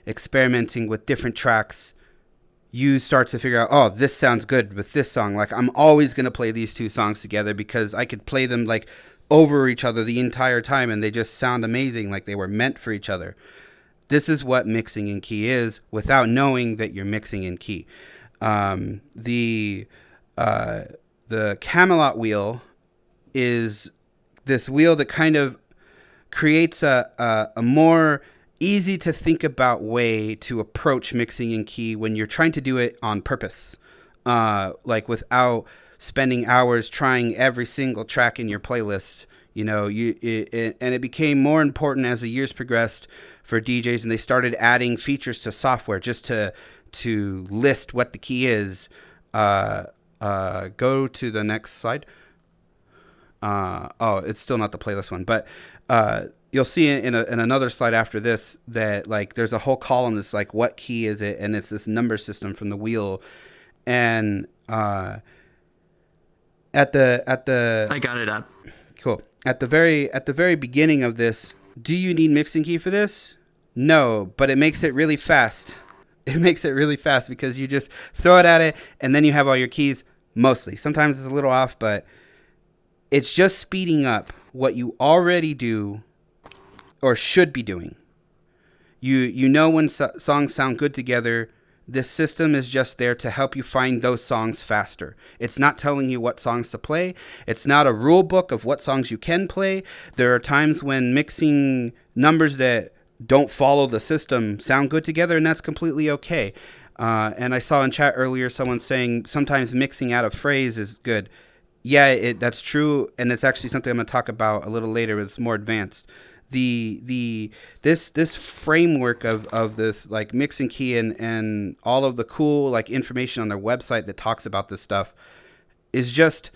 experimenting with different tracks. you start to figure out, oh, this sounds good with this song. Like, I'm always going to play these two songs together because I could play them like over each other the entire time and they just sound amazing, like they were meant for each other. This is what mixing in key is without knowing that you're mixing in key. The Camelot wheel is this wheel that kind of creates a more easy to think about way to approach mixing in key when you're trying to do it on purpose, like without spending hours trying every single track in your playlist. You know, and it became more important as the years progressed for DJs, and they started adding features to software just to list what the key is. Go to the next slide. It's still not the playlist one, but you'll see in another slide after this that like there's a whole column that's like what key is it, and it's this number system from the wheel, and at the I got it up. Cool. At the very beginning of this, do you need mixing key for this? No, but it makes it really fast. It makes it really fast because you just throw it at it and then you have all your keys mostly. Sometimes it's a little off, but it's just speeding up what you already do or should be doing. You know when songs sound good together. This system is just there to help you find those songs faster. It's not telling you what songs to play. It's not a rule book of what songs you can play. There are times when mixing numbers that don't follow the system sound good together, and that's completely okay. And I saw in chat earlier someone saying sometimes mixing out of phrase is good. Yeah, that's true, and it's actually something I'm going to talk about a little later. It's more advanced. This framework of this like mixing key and all of the cool like information on their website that talks about this stuff is just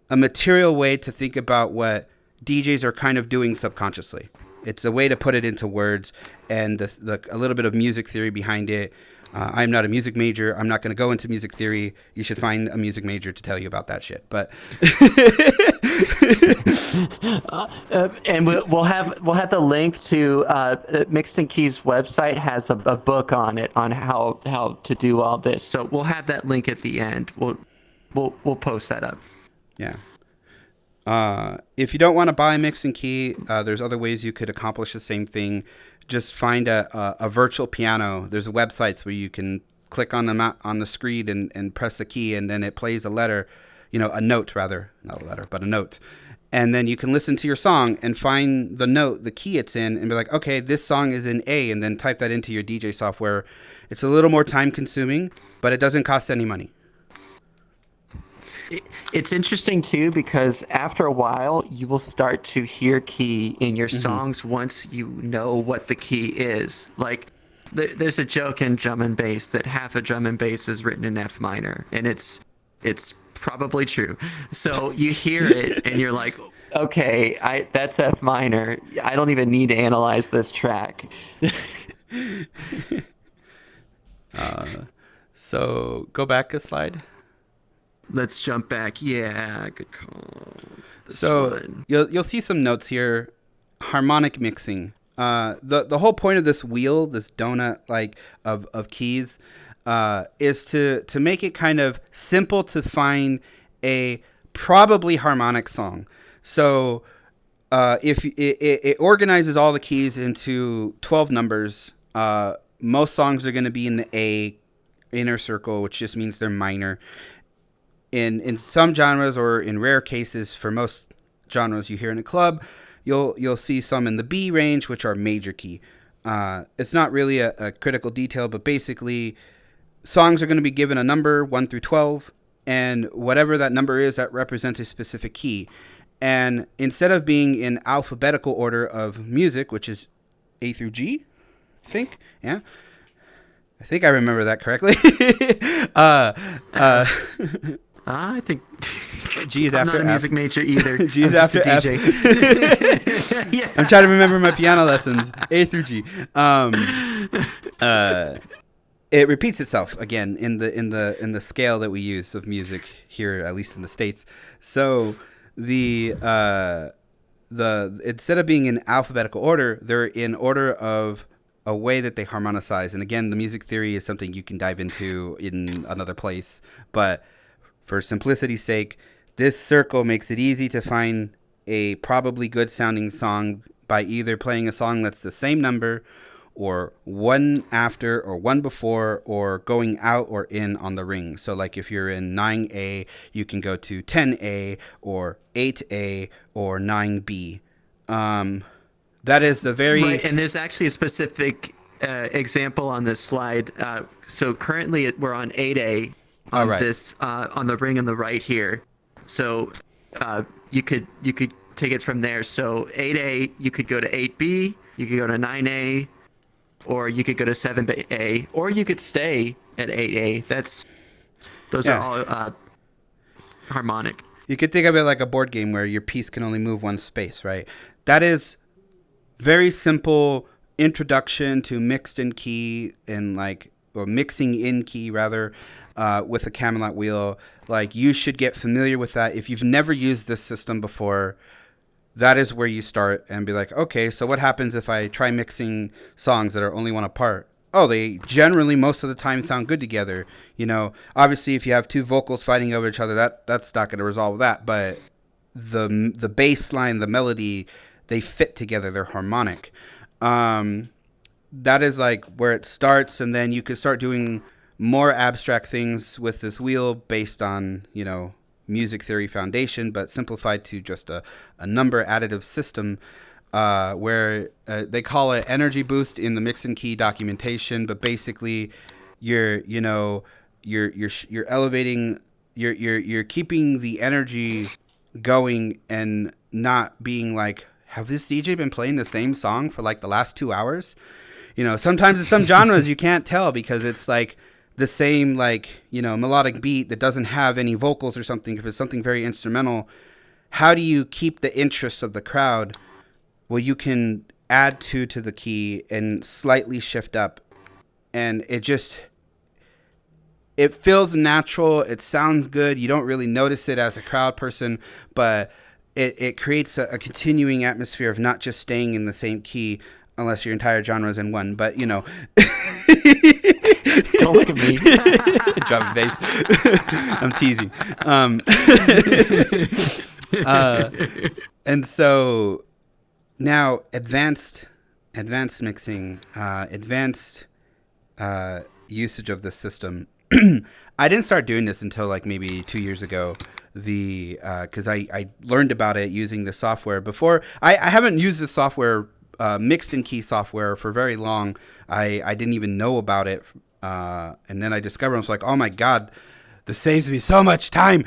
a material way to think about what DJs are kind of doing subconsciously. It's a way to put it into words and a little bit of music theory behind it. I'm not a music major. I'm not going to go into music theory. You should find a music major to tell you about that shit. But and we'll have the link to Mixed and Keys website has a book on it on how to do all this. So we'll have that link at the end. We'll post that up. Yeah. If you don't want to buy Mix and Key, there's other ways you could accomplish the same thing. Just find a virtual piano. There's websites where you can click on the screen and press the key, and then it plays a note rather, not a letter, but a note. And then you can listen to your song and find the note, the key it's in, and be like, okay, this song is in A, and then type that into your DJ software. It's a little more time consuming, but it doesn't cost any money. It's interesting too because after a while you will start to hear key in your songs once you know what the key is. Like there's a joke in drum and bass that half a drum and bass is written in F minor, and it's probably true. So you hear it and you're like, okay, that's F minor. I don't even need to analyze this track. So go back a slide. Let's jump back. Yeah, good call. You'll see some notes here. Harmonic mixing. The whole point of this wheel, this donut like of keys, is to make it kind of simple to find a probably harmonic song. So if it organizes all the keys into 12 numbers, most songs are going to be in the A inner circle, which just means they're minor. In some genres, or in rare cases for most genres you hear in a club, you'll see some in the B range, which are major key. It's not really a critical detail, but basically songs are going to be given a number 1 through 12, and whatever that number is, that represents a specific key. And instead of being in alphabetical order of music, which is A through G, I think, yeah, I think I remember that correctly. I think G is I'm after not a music F. major either. G is I'm just after a F. DJ. Yeah. I'm trying to remember my piano lessons. A through G. It repeats itself again in the scale that we use of music here, at least in the States. So the instead of being in alphabetical order, they're in order of a way that they harmonicize. And again, the music theory is something you can dive into in another place. But for simplicity's sake, this circle makes it easy to find a probably good sounding song by either playing a song that's the same number, or one after, or one before, or going out or in on the ring. So like if you're in 9A, you can go to 10A or 8A or 9B. That is the very... Right, and there's actually a specific example on this slide. So currently we're on 8A on this on the ring on the right here. So you could take it from there. So 8A, you could go to 8B, you could go to 9A, or you could go to 7A, or you could stay at 8A. Those are all harmonic. You could think of it like a board game where your piece can only move one space, right? That is very simple introduction to mixed in key or mixing in key rather, with a Camelot wheel. Like, you should get familiar with that. If you've never used this system before, that is where you start and be like, okay, so what happens if I try mixing songs that are only one apart? Oh, they generally most of the time sound good together. You know, obviously if you have two vocals fighting over each other, that's not going to resolve that. But the bass line, the melody, they fit together. They're harmonic. That is like where it starts. And then you could start doing more abstract things with this wheel based on, you know, music theory foundation, but simplified to just a number additive system, where they call it energy boost in the mix and key documentation. But basically, you're elevating, you're keeping the energy going and not being like, have this DJ been playing the same song for like the last 2 hours? You know, sometimes in some genres you can't tell because it's like the same, like, you know, melodic beat that doesn't have any vocals or something. If it's something very instrumental, how do you keep the interest of the crowd? Well, you can add 2 to the key and slightly shift up, and it feels natural. It sounds good. You don't really notice it as a crowd person, but it creates a continuing atmosphere of not just staying in the same key, unless your entire genre is in one. But, you know... Don't look at me. Drum bass. I'm teasing. And so now advanced mixing, advanced usage of the system. I didn't start doing this until like maybe 2 years ago. Because I learned about it using the software before. I haven't used the software, mixed in key software, for very long. I didn't even know about it. And then I discovered, I was like, oh my God, this saves me so much time.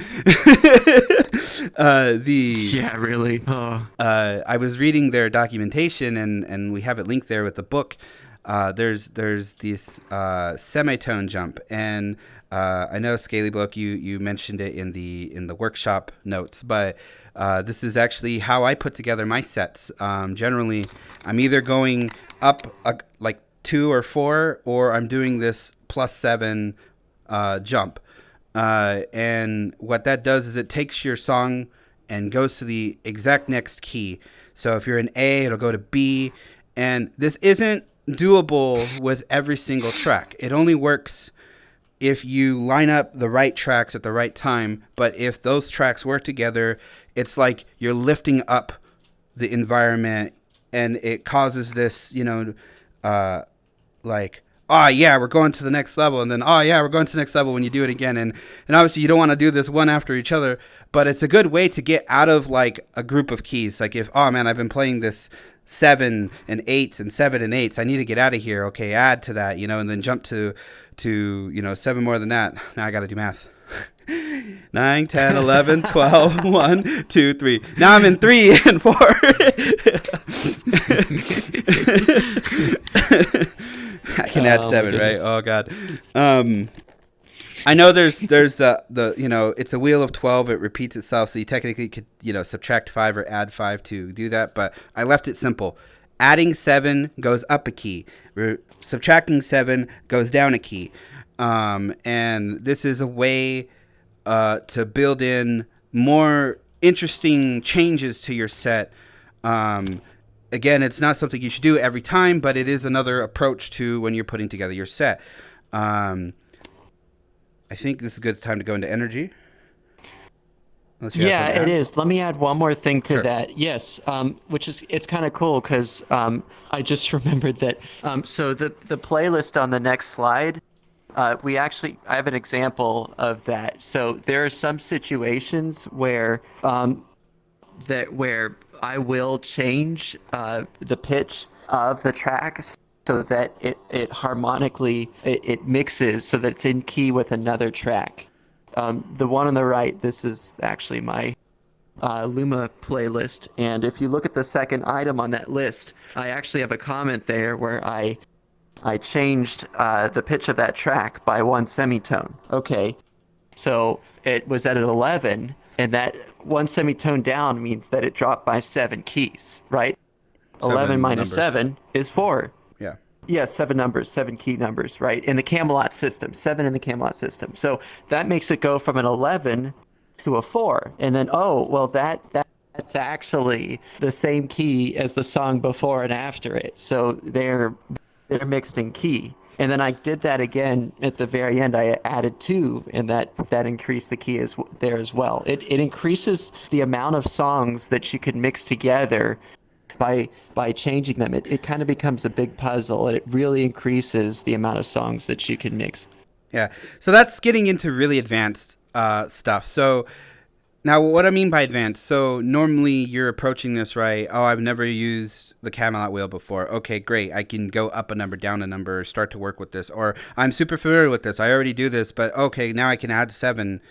Yeah, really. Oh. I was reading their documentation, and we have it linked there with the book. There's this semitone jump, and I know Scaly Bloke, you mentioned it in the workshop notes, but this is actually how I put together my sets. Generally, I'm either going up like 2 or 4, or I'm doing this +7 jump. And what that does is it takes your song and goes to the exact next key. So if you're in A, it'll go to B. And this isn't doable with every single track. It only works if you line up the right tracks at the right time. But if those tracks work together, it's like you're lifting up the environment, and it causes this, you know, like, oh yeah, we're going to the next level, and then oh yeah, we're going to the next level when you do it again, and obviously you don't want to do this one after each other, but it's a good way to get out of like a group of keys. Like, if, oh man, I've been playing this 7 and 8s and 7 and 8s, I need to get out of here. Okay, add to that, you know, and then jump to you know, 7 more than that. Now I got to do math. 9, 10, 11, 12, 1, 2, 3. Now I'm in 3 and 4. I can add 7, right? Oh God. I know there's the you know, it's a wheel of 12. It repeats itself, so you technically could, you know, subtract 5 or add 5 to do that. But I left it simple. Adding 7 goes up a key. Subtracting 7 goes down a key. And this is a way to build in more interesting changes to your set. again, it's not something you should do every time, but it is another approach to when you're putting together your set. I think this is a good time to go into energy. Yeah, it is. Let me add one more thing to Sure. that. Yes, which is it's kind of cool because I just remembered that. So the playlist on the next slide, I have an example of that. So there are some situations where where I will change the pitch of the track so that it harmonically it mixes so that it's in key with another track. The one on the right, this is actually my Luma playlist. And if you look at the second item on that list, I actually have a comment there where I changed the pitch of that track by 1 semitone. Okay, so it was at an 11, and that 1 semitone down means that it dropped by 7 keys, right? 11 minus numbers. 7 is 4. Yeah. Yeah, 7 numbers, 7 key numbers, right? In the Camelot system, 7 in the Camelot system. So that makes it go from an 11 to a 4. And then, oh, well, that's actually the same key as the song before and after it. So they're mixed in key. And then I did that again at the very end. I added 2, and that increased the key there as well. It increases the amount of songs that you can mix together by changing them. It kind of becomes a big puzzle, and it really increases the amount of songs that you can mix. Yeah. So that's getting into really advanced stuff. So now what I mean by advanced, so normally you're approaching this, right? Oh, I've never used the Camelot wheel before. Okay, great. I can go up a number, down a number, start to work with this. Or I'm super familiar with this. I already do this, but okay, now I can add 7.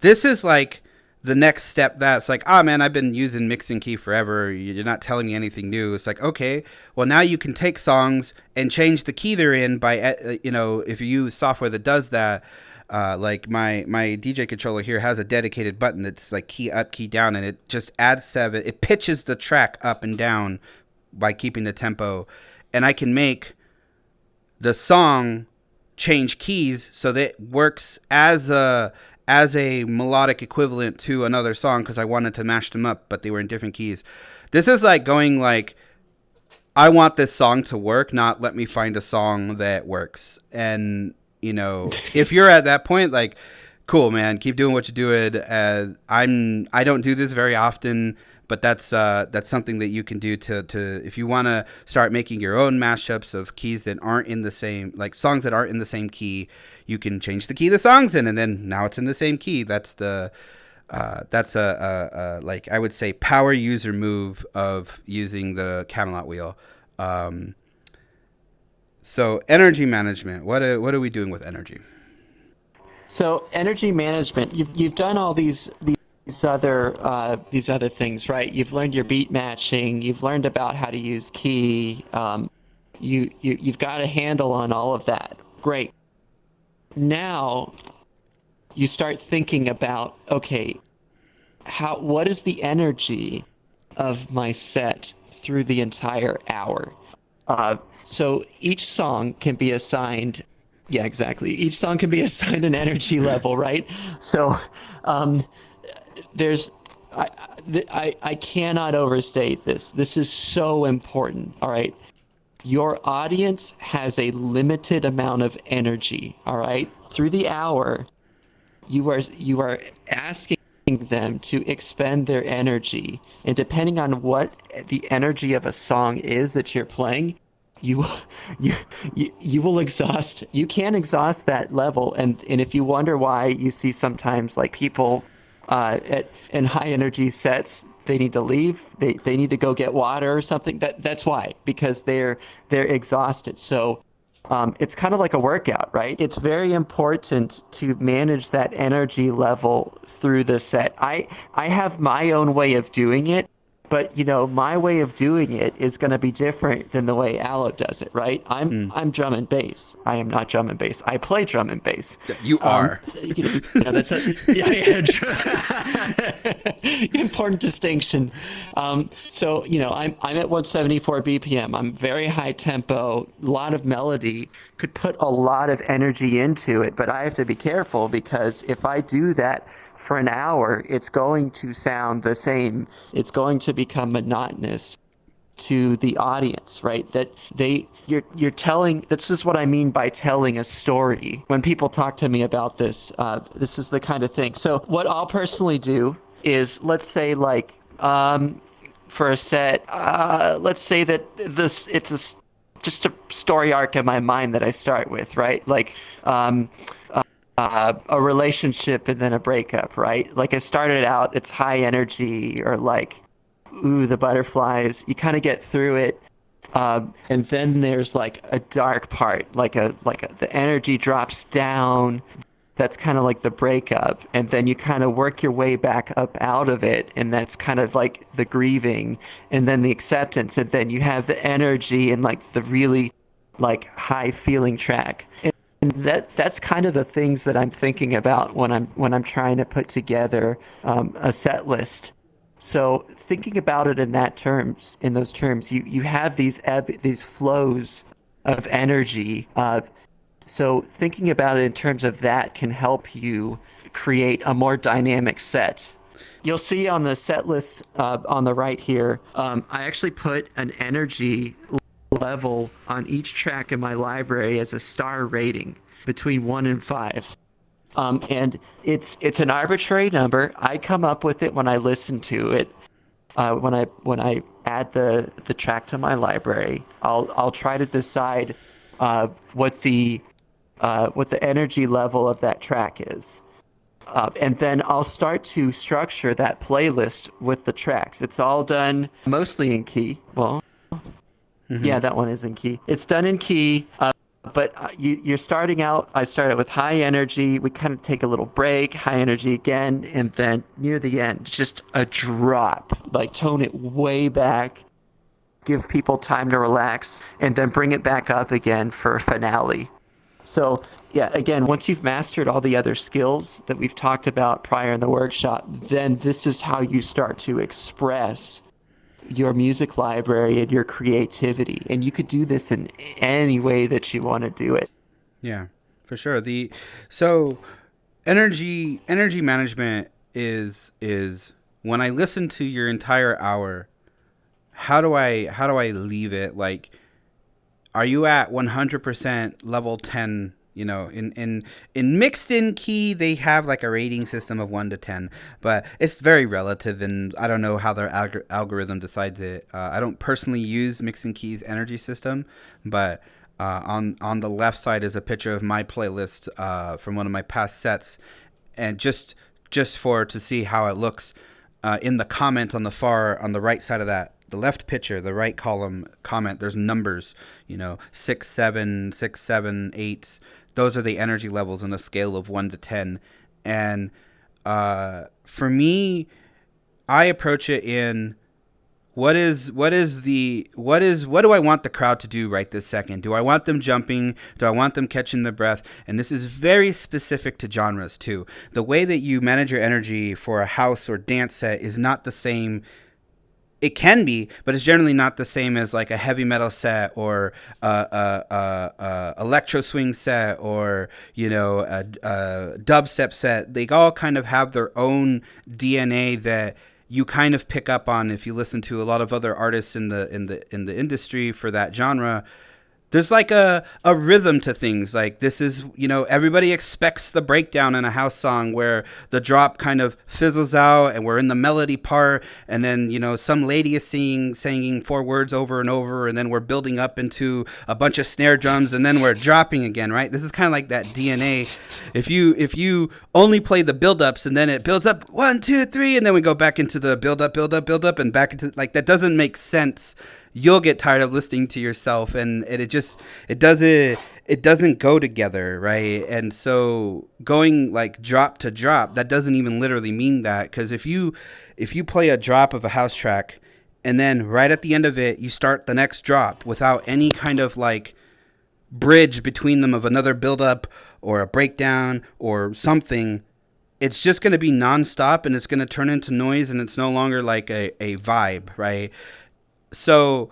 This is like the next step. That's like, oh man, I've been using mixing key forever. You're not telling me anything new. It's like, okay, well now you can take songs and change the key they're in by, if you use software that does that. Like my DJ controller here has a dedicated button that's like key up, key down, and it just adds 7. It pitches the track up and down by keeping the tempo, and I can make the song change keys so that it works as a melodic equivalent to another song because I wanted to mash them up, but they were in different keys. This is like going like, I want this song to work, not let me find a song that works. And if you're at that point, like, cool, man, keep doing what you're doing. I don't do this very often, but that's something that you can do to if you want to start making your own mashups of keys that aren't in the same, like songs that aren't in the same key. You can change the key the song's in, and then now it's in the same key. That's a like I would say power user move of using the Camelot wheel. So energy management. What are we doing with energy? So energy management. You've done all these other things, right? You've learned your beat matching. You've learned about how to use key. You've got a handle on all of that. Great. Now you start thinking about, okay, what is the energy of my set through the entire hour? So each song can be assigned, yeah, exactly. Each song can be assigned an energy level, right? So I cannot overstate this. This is so important, all right? Your audience has a limited amount of energy, all right? Through the hour, you are asking them to expend their energy, and depending on what the energy of a song is that you're playing, you will exhaust. You can exhaust that level, and if you wonder why you see sometimes like people in high energy sets, they need to leave, they need to go get water or something. That's why, because they're exhausted. So it's kind of like a workout, right? It's very important to manage that energy level through the set. I have my own way of doing it, but my way of doing it is going to be different than the way Aloe does it, right? I'm drum and bass. I am not drum and bass. I play drum and bass. You are. That's important distinction. So I'm at 174 BPM. I'm very high tempo, a lot of melody. Could put a lot of energy into it, but I have to be careful because if I do that for an hour, it's going to sound the same. It's going to become monotonous. to the audience, right? That you're telling. This is what I mean by telling a story. When people talk to me about this, this is the kind of thing. So what I'll personally do is, let's say, like, for a set, let's say that just a story arc in my mind that I start with, right? Like, a relationship and then a breakup, right? Like, I started out, it's high energy, or like, ooh, the butterflies. You kind of get through it, and then there's like a dark part, like the energy drops down. That's kind of like the breakup, and then you kind of work your way back up out of it, and that's kind of like the grieving, and then the acceptance, and then you have the energy and like the really like high feeling track. And that's kind of the things that I'm thinking about when I'm trying to put together a set list. So thinking about it in those terms, you have these flows of energy. So thinking about it in terms of that can help you create a more dynamic set. You'll see on the set list on the right here, I actually put an energy level on each track in my library as a star rating between 1 and 5. And it's an arbitrary number. I come up with it when I listen to it. When I add the track to my library, I'll try to decide what the energy level of that track is. And then I'll start to structure that playlist with the tracks. It's all done mostly in key. Well, yeah, that one is in key. It's done in key, but you're starting out. I started with high energy. We kind of take a little break, high energy again, and then near the end, just a drop. Like, tone it way back, give people time to relax, and then bring it back up again for a finale. So, yeah, again, once you've mastered all the other skills that we've talked about prior in the workshop, then this is how you start to express your music library and your creativity. And you could do this in any way that you want to do it. Yeah, for sure. So energy management is when I listen to your entire hour, how do I leave it? Like, are you at 100% level 10? You know, in mixed in key, they have like a rating system of 1 to 10, but it's very relative, and I don't know how their algorithm decides it. I don't personally use mixed in keys energy system, but on the left side is a picture of my playlist from one of my past sets, and just to see how it looks in the comment on the right side of that. The left picture, the right column comment, there's numbers, 6, 7, 6, 7, 8. Those are the energy levels on a scale of 1 to 10. And for me, I approach it in what do I want the crowd to do right this second? Do I want them jumping? Do I want them catching their breath? And this is very specific to genres too. The way that you manage your energy for a house or dance set is not the same. It can be, but it's generally not the same as like a heavy metal set or a electro swing set or a dubstep set. They all kind of have their own DNA that you kind of pick up on if you listen to a lot of other artists in the industry for that genre. There's like a rhythm to things. Like, this is, everybody expects the breakdown in a house song where the drop kind of fizzles out and we're in the melody part, and then, some lady is singing 4 words over and over, and then we're building up into a bunch of snare drums, and then we're dropping again, right? This is kind of like that DNA. If you only play the build-ups and then it builds up 1, 2, 3, and then we go back into the build up, and back into, like, that doesn't make sense. You'll get tired of listening to yourself, and it doesn't go together, right? And so going like drop to drop, that doesn't even literally mean that, because if you play a drop of a house track and then right at the end of it you start the next drop without any kind of like bridge between them of another build up or a breakdown or something, it's just going to be nonstop, and it's going to turn into noise, and it's no longer like a vibe, right? So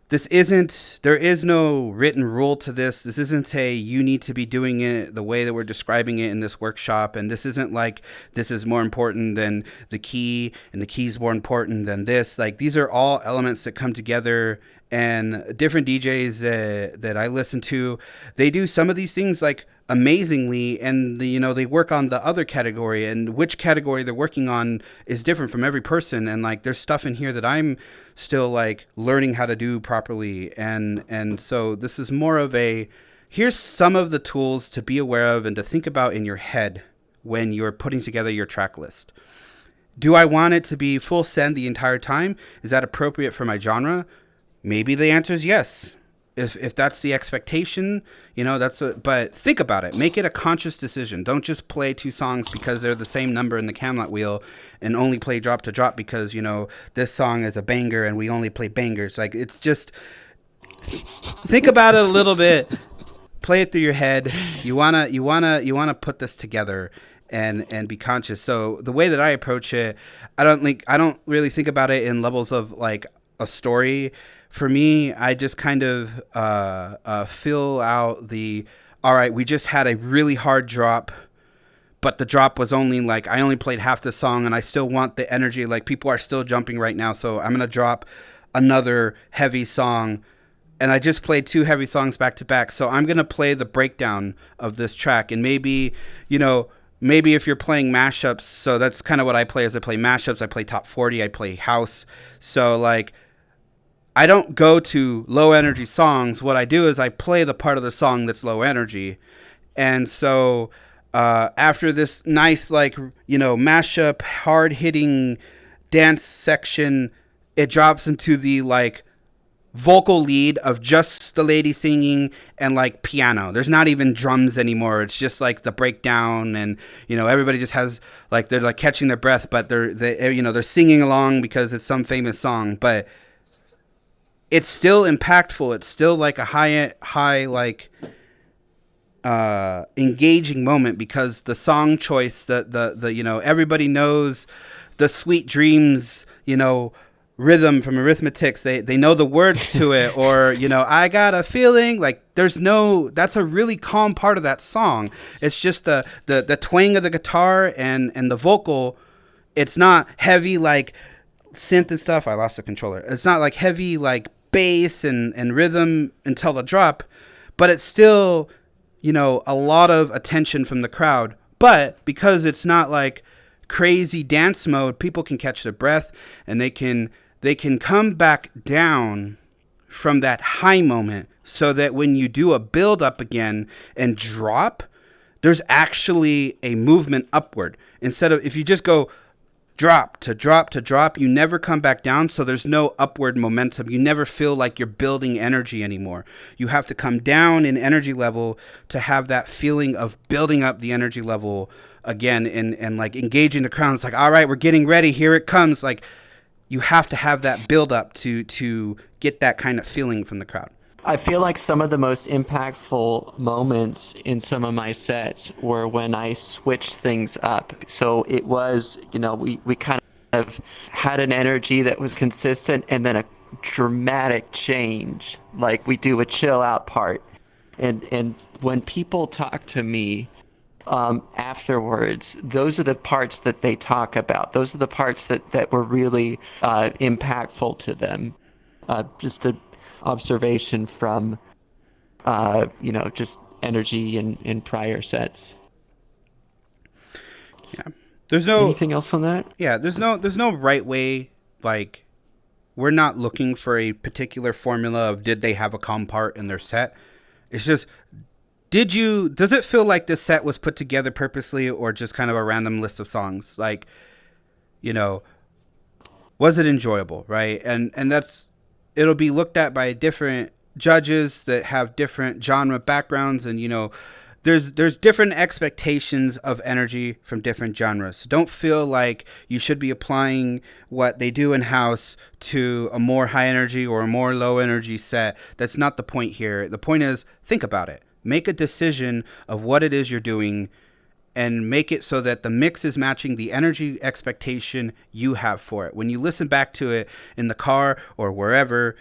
there is no written rule to this. This isn't you need to be doing it the way that we're describing it in this workshop. And this isn't like, this is more important than the key and the key is more important than this. Like, these are all elements that come together, and different DJs that I listen to, they do some of these things like amazingly, and they work on the other category, and which category they're working on is different from every person. And like, there's stuff in here that I'm still like learning how to do properly, and so this is more of here's some of the tools to be aware of and to think about in your head when you're putting together your track list. Do I want it to be full send the entire time? Is that appropriate for my genre? Maybe the answer is yes. If that's the expectation, but think about it. Make it a conscious decision. Don't just play 2 songs because they're the same number in the Camelot wheel, and only play drop to drop because, this song is a banger and we only play bangers. Like, it's just, think about it a little bit. Play it through your head. You wanna put this together and be conscious. So the way that I approach it, I don't really think about it in levels of like a story. For me, I just kind of fill out all right, we just had a really hard drop, but the drop was only like, I only played half the song and I still want the energy. Like, people are still jumping right now. So I'm going to drop another heavy song, and I just played 2 heavy songs back to back. So I'm going to play the breakdown of this track. And maybe if you're playing mashups, so that's kind of what I play. As I play mashups, I play top 40, I play house. So like, I don't go to low energy songs. What I do is I play the part of the song that's low energy. And so after this nice, like, mashup, hard hitting dance section, it drops into the like vocal lead of just the lady singing and like piano. There's not even drums anymore. It's just like the breakdown, and everybody just has like, they're like catching their breath, but they're singing along because it's some famous song. But it's still impactful. It's still like a high like engaging moment, because the song choice, the everybody knows the Sweet Dreams, rhythm from Arithmetics. They know the words to it, or I got a feeling, like, that's a really calm part of that song. It's just the twang of the guitar and the vocal. It's not heavy like synth and stuff. I lost the controller. It's not like heavy like bass and rhythm until the drop, but it's still a lot of attention from the crowd. But because it's not like crazy dance mode, people can catch their breath, and they can come back down from that high moment, so that when you do a build up again and drop, there's actually a movement upward, instead of, if you just go drop to drop to drop, you never come back down. So there's no upward momentum. You never feel like you're building energy anymore. You have to come down in energy level to have that feeling of building up the energy level again, and like engaging the crowd. It's like, all right, we're getting ready. Here it comes. Like, you have to have that build up to get that kind of feeling from the crowd. I feel like some of the most impactful moments in some of my sets were when I switched things up. So it was, we kind of had an energy that was consistent, and then a dramatic change. Like, we do a chill out part. And when people talk to me afterwards, those are the parts that they talk about. Those are the parts that were really impactful to them. Just a observation from just energy in prior sets. Yeah, there's no anything else on that. Yeah, there's no right way. Like, we're not looking for a particular formula of did they have a calm part in their set. It's just, does it feel like this set was put together purposely, or just kind of a random list of songs? Like, was it enjoyable, right? And it'll be looked at by different judges that have different genre backgrounds, and there's different expectations of energy from different genres. So don't feel like you should be applying what they do in house to a more high energy or a more low energy set. That's not the point here. The point is, think about it. Make a decision of what it is you're doing, and make it so that the mix is matching the energy expectation you have for it. When you listen back to it in the car or wherever,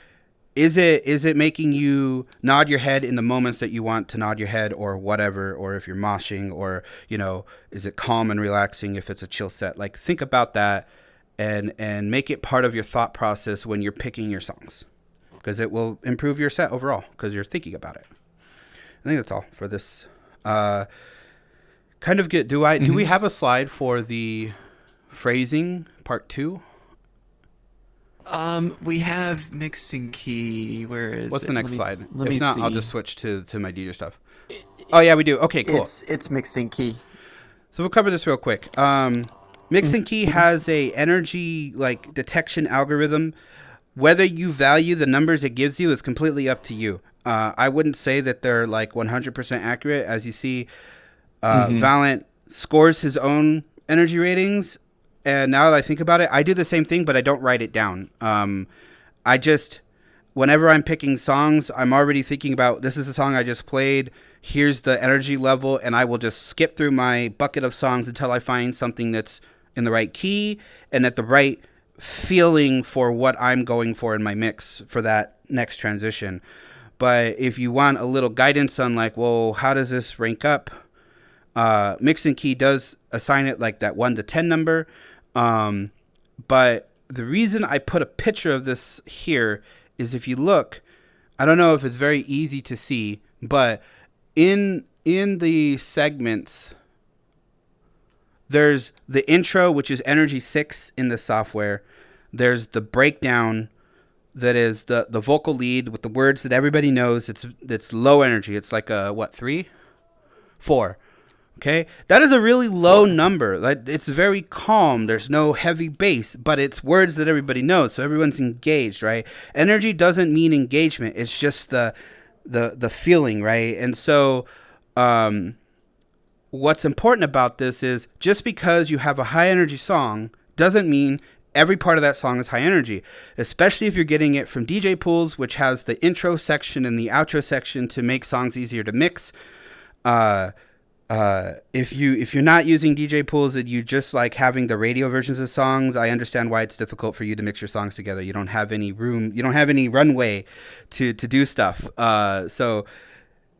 is it making you nod your head in the moments that you want to nod your head or whatever, or if you're moshing, or, you know, is it calm and relaxing if it's a chill set? Like, think about that and make it part of your thought process when you're picking your songs, because it will improve your set overall because you're thinking about it. I think that's all for this. Kind of good. Do we have a slide for the phrasing part 2? We have mixing key. Where is What's it? the next slide? Let If me not, see. I'll just switch to my DJ stuff. Oh yeah, we do. Okay, cool. It's mixing key. So we'll cover this real quick. Mixing key has a energy like detection algorithm. Whether you value the numbers it gives you is completely up to you. I wouldn't say that they're like 100% accurate. As you see, Valiant scores his own energy ratings. And now that I think about it, I do the same thing, but I don't write it down. I just, whenever I'm picking songs, I'm already thinking about, this is the song I just played. Here's the energy level. And I will just skip through my bucket of songs until I find something that's in the right key and at the right feeling for what I'm going for in my mix for that next transition. But if you want a little guidance on like, well, how does this rank up? Mixing key does assign it like that 1 to 10 number. But the reason I put a picture of this here is if you look, I don't know if it's very easy to see, but in the segments, there's the intro, which is energy 6 in the software. There's the breakdown that is the vocal lead with the words that everybody knows. It's low energy. It's like a, 3? 4. Okay, that is a really low number. Like, it's very calm. There's no heavy bass, but it's words that everybody knows, so everyone's engaged, right? Energy doesn't mean engagement. It's just the feeling, right? And so, what's important about this is just because you have a high energy song doesn't mean every part of that song is high energy, especially if you're getting it from DJ pools, which has the intro section and the outro section to make songs easier to mix. If you're not using DJ pools and you just like having the radio versions of songs, I understand why it's difficult for you to mix your songs together. You don't have any room, you don't have any runway to do stuff. So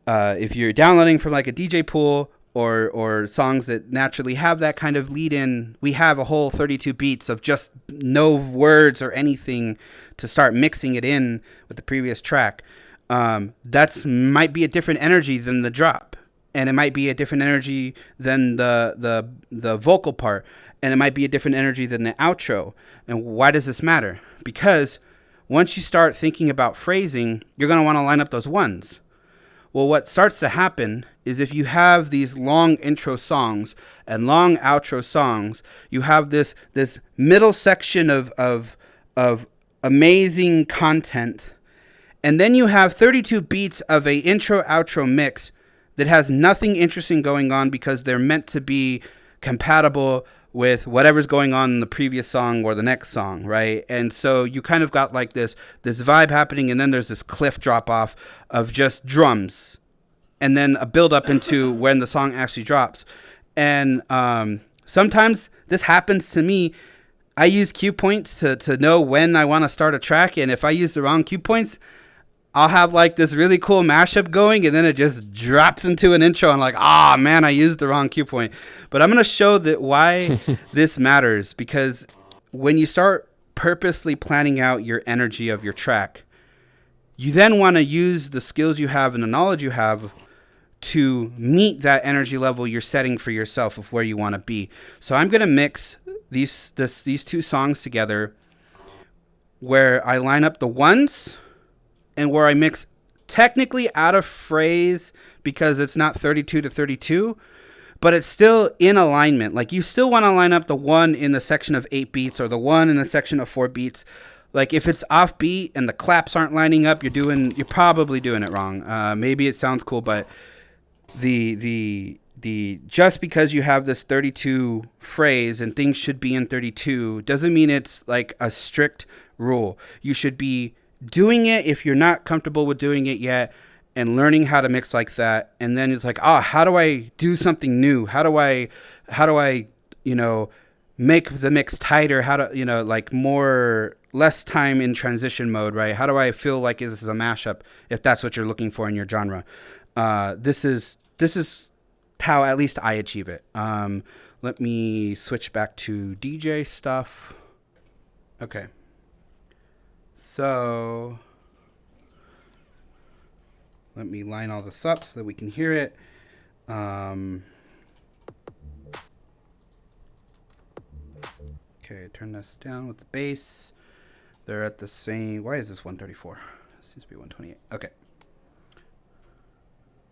if you're downloading from like a DJ pool or songs that naturally have that kind of lead in, we have a whole 32 beats of just no words or anything to start mixing it in with the previous track. That's might be a different energy than the drop. And it might be a different energy than the vocal part. And it might be a different energy than the outro. And why does this matter? Because once you start thinking about phrasing, you're going to want to line up those ones. Well, what starts to happen is if you have these long intro songs and long outro songs, you have this middle section of amazing content. And then you have 32 beats of a intro-outro mix that has nothing interesting going on because they're meant to be compatible with whatever's going on in the previous song or the next song, right? And so you kind of got like this vibe happening, and then there's this cliff drop off of just drums, and then a build up into when the song actually drops. And sometimes this happens to me. I use cue points to know when I want to start a track, and if I use the wrong cue points, I'll have like this really cool mashup going, and then it just drops into an intro. I'm like, man, I used the wrong cue point. But I'm going to show that why this matters, because when you start purposely planning out your energy of your track, you then want to use the skills you have and the knowledge you have to meet that energy level you're setting for yourself of where you want to be. So I'm going to mix these two songs together where I line up the ones and where I mix technically out of phrase because it's not 32 to 32, but it's still in alignment. Like, you still want to line up the one in the section of 8 beats or the one in the section of 4 beats. Like, if it's off beat and the claps aren't lining up, you're probably doing it wrong. Maybe it sounds cool, but the just because you have this 32 phrase and things should be in 32 doesn't mean it's like a strict rule. You should be doing it if you're not comfortable with doing it yet, and learning how to mix like that. And then it's like, how do I do something new? How do I make the mix tighter, how to, like less time in transition mode, right? How do I feel like this is a mashup if that's what you're looking for in your genre? This is how at least I achieve it. Let me switch back to DJ stuff. Okay. So let me line all this up so that we can hear it. Okay, turn this down with the bass. They're at the same. Why is this 134? It seems to be 128. Okay.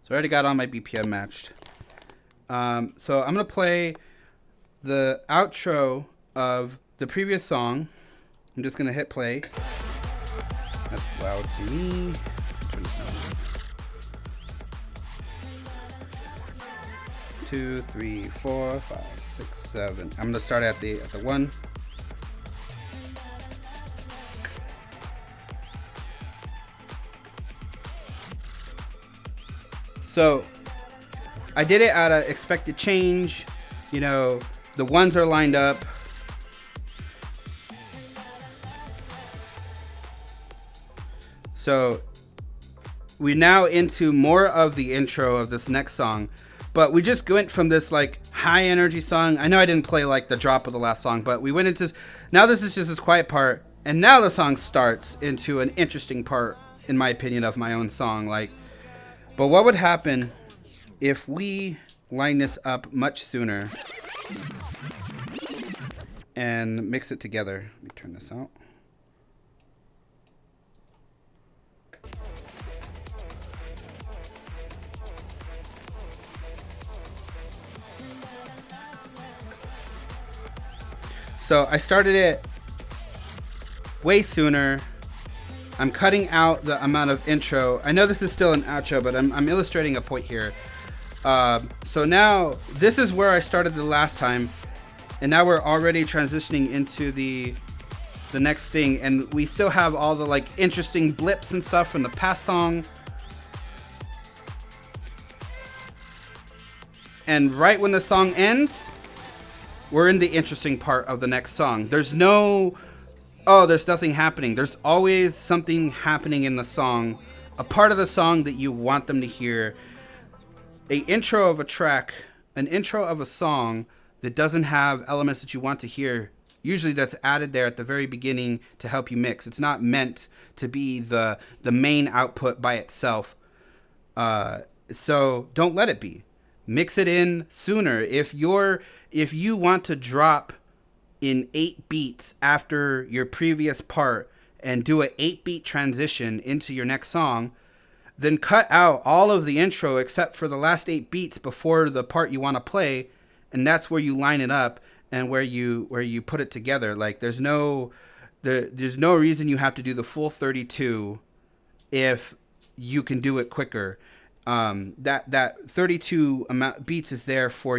So I already got all my BPM matched. So I'm going to play the outro of the previous song. I'm just going to hit play. That's loud to me. Turn this down. 2, 3, 4, 5, 6, 7. I'm going to start at the 1. So I did it at an expected change. The ones are lined up. So we're now into more of the intro of this next song. But we just went from this like high energy song. I know I didn't play like the drop of the last song, but we went into now this is just this quiet part. And now the song starts into an interesting part, in my opinion, of my own song. But what would happen if we line this up much sooner and mix it together? Let me turn this out. So I started it way sooner. I'm cutting out the amount of intro. I know this is still an outro, but I'm illustrating a point here. So now this is where I started the last time, and now we're already transitioning into the next thing, and we still have all the like interesting blips and stuff from the past song. And right when the song ends, we're in the interesting part of the next song. There's nothing happening. There's always something happening in the song, a part of the song that you want them to hear. An intro of a track, an intro of a song that doesn't have elements that you want to hear, usually that's added there at the very beginning to help you mix. It's not meant to be the main output by itself. So don't let it be. Mix it in sooner. If you want to drop in 8 beats after your previous part and do an 8-beat transition into your next song, then cut out all of the intro except for the last 8 beats before the part you want to play, and that's where you line it up and where you put it together. Like there's no reason you have to do the full 32 if you can do it quicker. That 32 amount beats is there for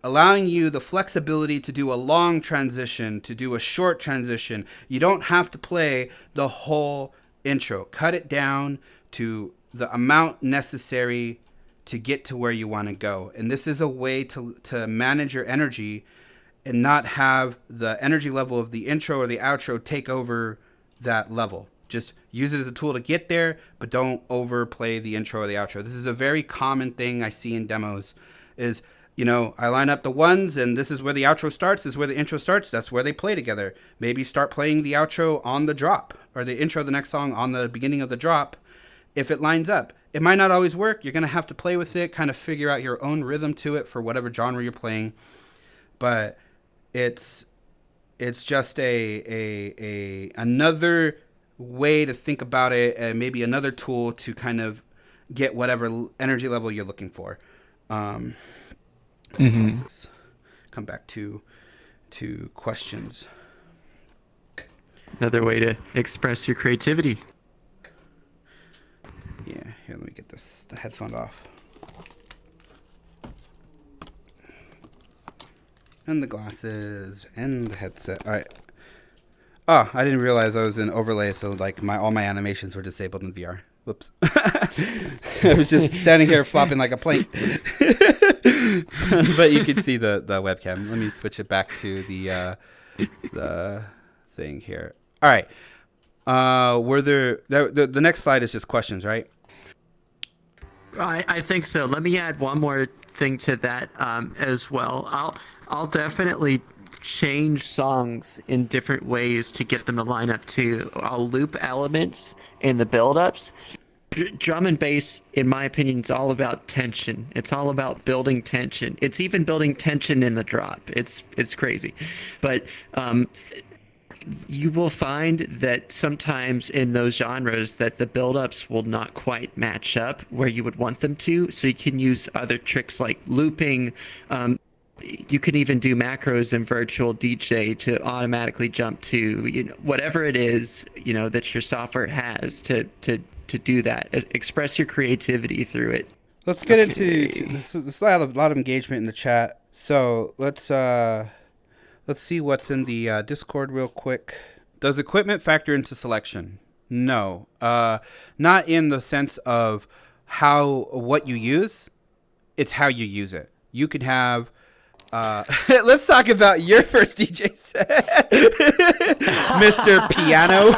allowing you the flexibility to do a long transition, to do a short transition. You don't have to play the whole intro. Cut it down to the amount necessary to get to where you want to go. And this is a way to manage your energy and not have the energy level of the intro or the outro take over that level. Just use it as a tool to get there, but don't overplay the intro or the outro. This is a very common thing I see in demos is, I line up the ones and this is where the outro starts, this is where the intro starts, that's where they play together. Maybe start playing the outro on the drop or the intro of the next song on the beginning of the drop if it lines up. It might not always work. You're going to have to play with it, kind of figure out your own rhythm to it for whatever genre you're playing. But it's just another way to think about it, and maybe another tool to kind of get whatever energy level you're looking for. Let's come back to questions. Another way to express your creativity. Yeah, here, let me get the headphone off. And the glasses and the headset. All right. Oh, I didn't realize I was in overlay, so like all my animations were disabled in VR. Whoops. I was just standing here flopping like a plank. But you can see the webcam. Let me switch it back to the thing here. All right. Were there the next slide is just questions, right? I think so. Let me add one more thing to that as well. I'll definitely change songs in different ways to get them to line up too. I'll loop elements in the build-ups. Drum and bass, in my opinion, is all about tension. It's all about building tension. It's even building tension in the drop. It's crazy, but you will find that sometimes in those genres that the build-ups will not quite match up where you would want them to. So you can use other tricks like looping. You can even do macros in virtual DJ to automatically jump to whatever it is that your software has to do that. Express your creativity through it. Let's get into this. A lot of engagement in the chat. So let's see what's in the Discord real quick. Does equipment factor into selection? No, not in the sense of what you use. It's how you use it. You could have. Let's talk about your first DJ set, Mr. Piano.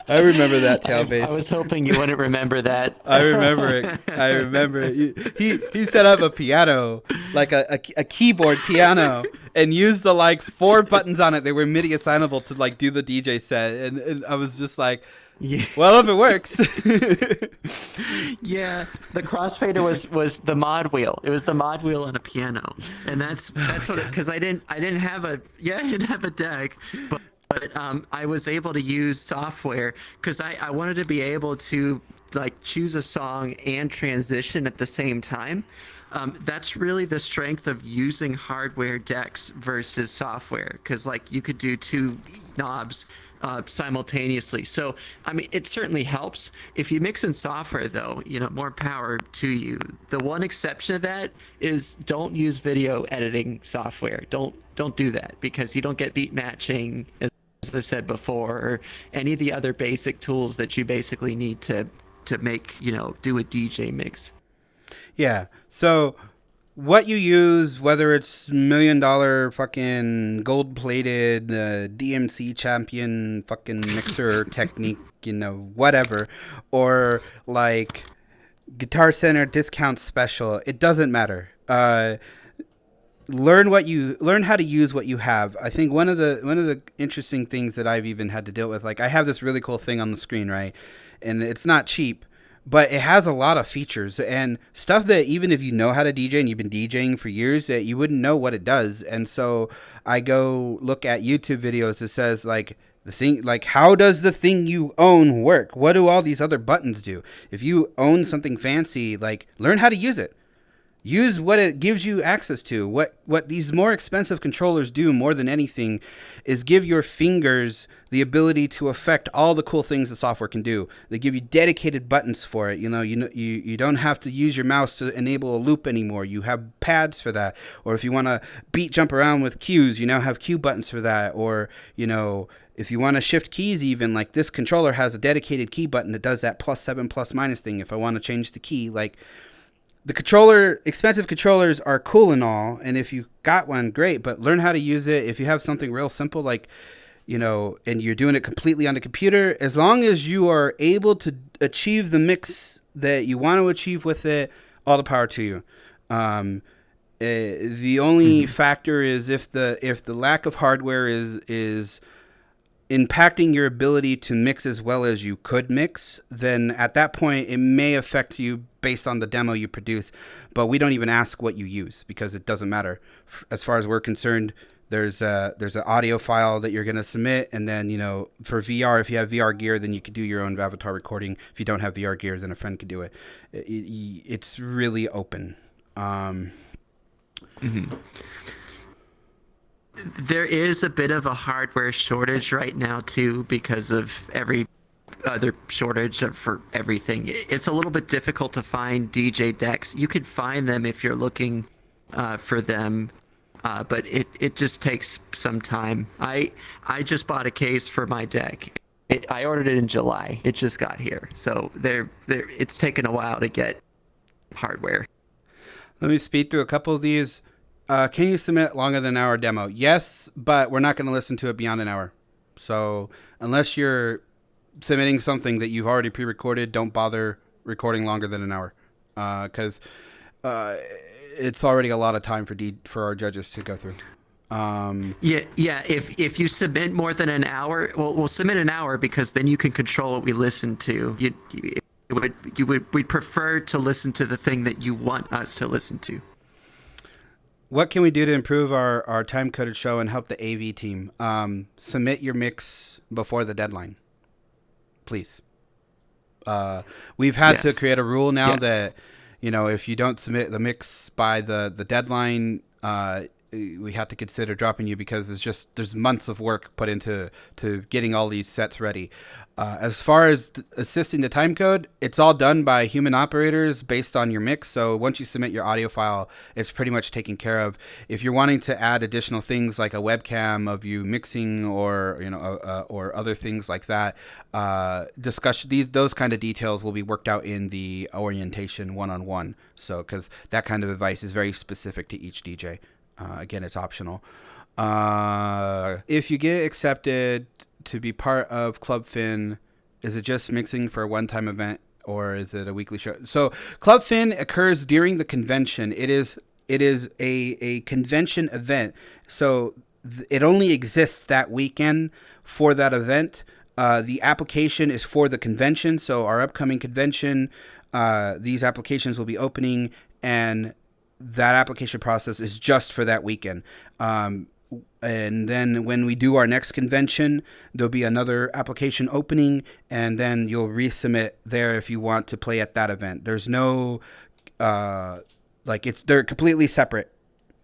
I remember that tailbase. I was hoping you wouldn't remember that. I remember it. He set up a piano, like a keyboard piano, and used the 4 buttons on it. They were MIDI assignable to do the DJ set, and I was just like, yeah. Well, if it works. Yeah, the crossfader was the mod wheel. It was the mod wheel and a piano, and that's what because I didn't have a deck, but I was able to use software because I wanted to be able to choose a song and transition at the same time. That's really the strength of using hardware decks versus software, because you could do 2 knobs simultaneously. So I mean, it certainly helps. If you mix in software, though, more power to you. The one exception to that is don't use video editing software. Don't do that, because you don't get beat matching, as I said before, or any of the other basic tools that you basically need to make do a DJ mix. Yeah. So what you use, whether it's $1 million fucking gold-plated DMC champion fucking mixer technique, whatever, or Guitar Center discount special, it doesn't matter. Learn how to use what you have. I think one of the interesting things that I've even had to deal with, I have this really cool thing on the screen, right? And it's not cheap, but it has a lot of features and stuff that even if you know how to DJ and you've been DJing for years, that you wouldn't know what it does. And so I go look at YouTube videos that says the thing, how does the thing you own work? What do all these other buttons do? If you own something fancy, learn how to use it. Use what it gives you access to. What these more expensive controllers do more than anything is give your fingers the ability to affect all the cool things the software can do. They give you dedicated buttons for it. You don't have to use your mouse to enable a loop anymore. You have pads for that. Or if you want to jump around with cues, you now have cue buttons for that. Or, if you want to shift keys even, this controller has a dedicated key button that does that +7 +- thing if I want to change the key. The expensive controllers are cool and all, and if you got one, great, but learn how to use it. If you have something real simple, and you're doing it completely on the computer, as long as you are able to achieve the mix that you want to achieve with it, all the power to you. The only factor is if the lack of hardware is impacting your ability to mix as well as you could mix, then at that point it may affect you based on the demo you produce. But we don't even ask what you use because it doesn't matter. As far as we're concerned, there's an audio file that you're going to submit, and then for VR, if you have VR gear, then you could do your own avatar recording. If you don't have VR gear, then a friend could do it. It's really open. There is a bit of a hardware shortage right now too, because of every other shortage for everything. It's a little bit difficult to find DJ decks. You could find them if you're looking for them, but it just takes some time. I just bought a case for my deck. I ordered it in July. It just got here, so it's taken a while to get hardware. Let me speed through a couple of these. Can you submit longer than an hour demo? Yes, but we're not going to listen to it beyond an hour. So unless you're submitting something that you've already pre-recorded, don't bother recording longer than an hour, because it's already a lot of time for our judges to go through. Yeah. If you submit more than an hour, well, we'll submit an hour because then you can control what we listen to. We'd prefer to listen to the thing that you want us to listen to. What can we do to improve our time-coded show and help the AV team? Submit your mix before the deadline, please. We've had to create a rule now that, if you don't submit the mix by the deadline, we have to consider dropping you, because there's months of work put into getting all these sets ready. As far as assisting the time code, it's all done by human operators based on your mix. So once you submit your audio file, it's pretty much taken care of. If you're wanting to add additional things like a webcam of you mixing, or or other things like that, those kind of details will be worked out in the orientation one-on-one. So because that kind of advice is very specific to each DJ. Again, it's optional. If you get accepted to be part of Club F.Y.N.N, is it just mixing for a one-time event, or is it a weekly show? So Club F.Y.N.N occurs during the convention. It is a convention event. So it only exists that weekend for that event. The application is for the convention. So our upcoming convention, these applications will be opening, and that application process is just for that weekend. And then when we do our next convention, there'll be another application opening, and then you'll resubmit there if you want to play at that event. There's no, they're completely separate